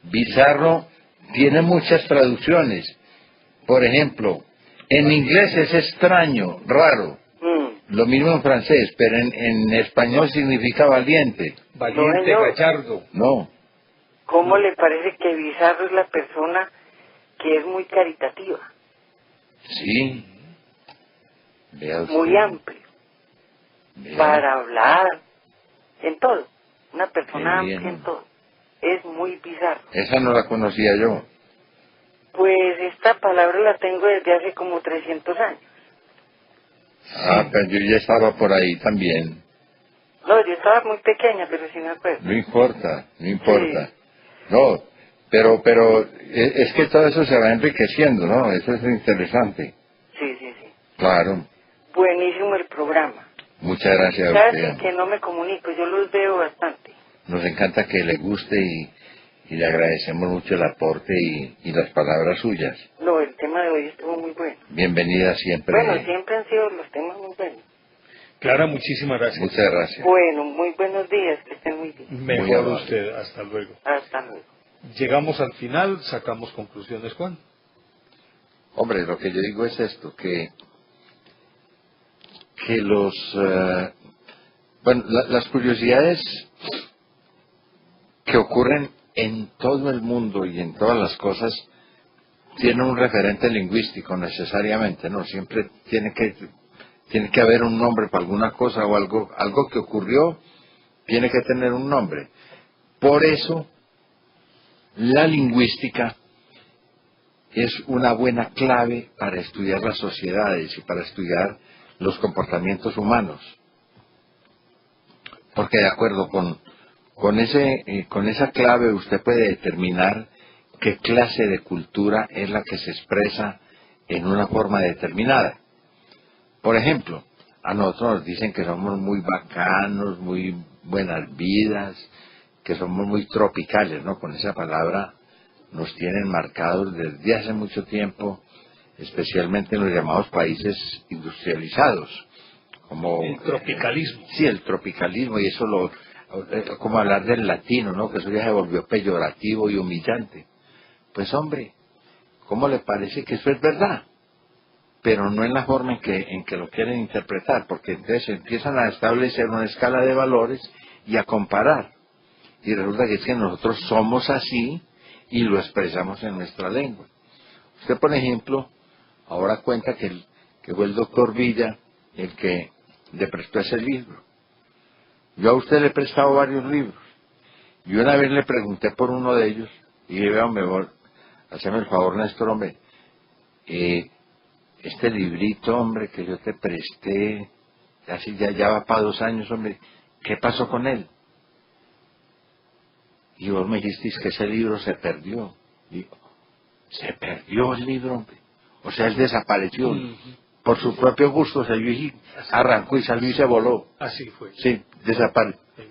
S2: Bizarro tiene muchas traducciones. Por ejemplo, en inglés es extraño, raro. Lo mismo en francés, pero en español significa valiente.
S1: Valiente,
S7: No, señor.
S1: gallardo.
S2: No.
S7: ¿Cómo le parece que bizarro es la persona que es muy caritativa,
S2: Sí. Vea usted.
S7: muy amplio,
S2: Vea.
S7: para hablar, en todo? Una persona
S2: Qué bien.
S7: amplia en todo. Es muy bizarro.
S2: Esa no la conocía yo.
S7: Pues esta palabra la tengo desde hace como 300 años.
S2: Ah, pero yo ya estaba por ahí también.
S7: No, yo estaba muy pequeña, pero sí me acuerdo.
S2: No importa, no importa. Sí. No, pero es que todo eso se va enriqueciendo, ¿no? Eso es interesante.
S7: Sí, sí, sí.
S2: Claro.
S7: Buenísimo el programa.
S2: Muchas gracias a usted.
S7: Casi que no me comunico, yo los veo bastante.
S2: Nos encanta que le guste y le agradecemos mucho el aporte y las palabras suyas.
S7: No, el tema de hoy estuvo muy bueno.
S2: Bienvenida siempre.
S7: Bueno, siempre han sido los temas muy buenos.
S1: Clara, muchísimas gracias.
S2: Muchas gracias.
S7: Bueno, muy buenos días, que estén muy bien.
S1: Mejor usted, hasta luego.
S7: Hasta luego.
S1: Llegamos al final, sacamos conclusiones, Juan.
S2: Hombre, lo que yo digo es esto, que los... las curiosidades que ocurren en todo el mundo y en todas las cosas tienen un referente lingüístico necesariamente, ¿no? Siempre tiene que haber un nombre para alguna cosa o algo que ocurrió tiene que tener un nombre. Por eso, la lingüística es una buena clave para estudiar las sociedades y para estudiar los comportamientos humanos. Porque de acuerdo con esa clave usted puede determinar qué clase de cultura es la que se expresa en una forma determinada. Por ejemplo, a nosotros nos dicen que somos muy bacanos, muy buenas vidas, que somos muy tropicales, ¿no? Con esa palabra nos tienen marcados desde hace mucho tiempo, especialmente en los llamados países industrializados. Como
S1: el tropicalismo.
S2: Sí, el tropicalismo, y eso como hablar del latino, ¿no? Que eso ya se volvió peyorativo y humillante. Pues hombre, ¿cómo le parece que eso es verdad? Pero no en la forma en que lo quieren interpretar, porque entonces empiezan a establecer una escala de valores y a comparar. Y resulta que es que nosotros somos así y lo expresamos en nuestra lengua. Usted, por ejemplo, ahora cuenta que fue el doctor Villa el que le prestó ese libro. Yo a usted le he prestado varios libros. Y una vez le pregunté por uno de ellos, y dije, vea, mejor, haceme el favor, Néstor, hombre, este librito, hombre, que yo te presté, así ya va para 2 años, hombre, ¿qué pasó con él? Y vos me dijisteis que ese libro se perdió. Digo, se perdió el libro, hombre. O sea, él desapareció. Por su propio gusto, se arrancó y salió y se voló.
S1: Así fue.
S2: Sí, desapareció.
S1: Sí.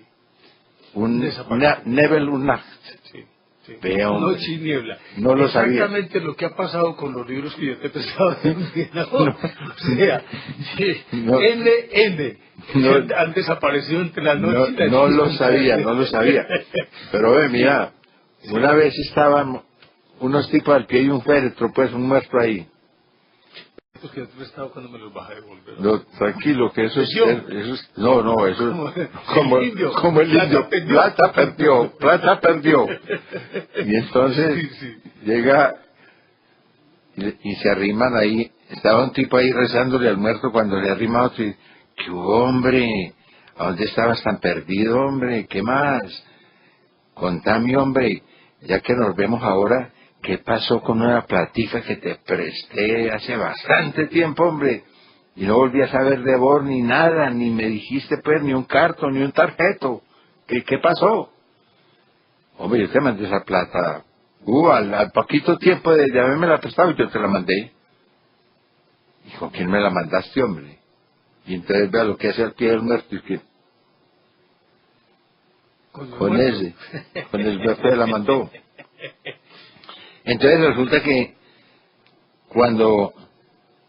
S2: Nebel und Nacht.
S1: Sí. Sí.
S2: Vea,
S1: Noche y niebla.
S2: No lo sabía.
S1: Exactamente lo que ha pasado con los libros que yo te he prestado de no. O sea, sí,
S2: no.
S1: No. Han desaparecido entre la noche y la
S2: no lo sabía. Pero ve, mira, una vez estaban unos tipos al pie de un féretro, pues un muerto ahí.
S1: Que yo te he prestado cuando me los vas a devolver.
S2: No, tranquilo, que eso es eso es como el indio. Plata perdió. Y entonces llega y se arriman ahí. Estaba un tipo ahí rezándole al muerto cuando le arrima otro y, ¿qué hombre? ¿A dónde estabas tan perdido, hombre? ¿Qué más? Contame, hombre, ya que nos vemos ahora. ¿Qué pasó con una platica que te presté hace bastante tiempo, hombre? Y no volví a saber de vos ni nada, ni me dijiste pues ni un cartón, ni un tarjeto. ¿Qué pasó? Hombre, yo te mandé esa plata. Al poquito tiempo de haberme la prestado, yo te la mandé. ¿Y con quién me la mandaste, hombre? Y entonces vea lo que hace al pie del muerto. ¿Y con ese. Con el muerto se la mandó. Entonces resulta que cuando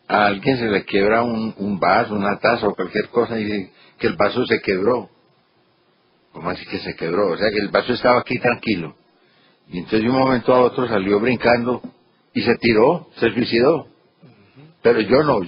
S2: a alguien se le quiebra un vaso, una taza o cualquier cosa y dice que el vaso se quebró. ¿Cómo así que se quebró? O sea que el vaso estaba aquí tranquilo. Y entonces de un momento a otro salió brincando y se tiró, se suicidó. Pero yo no.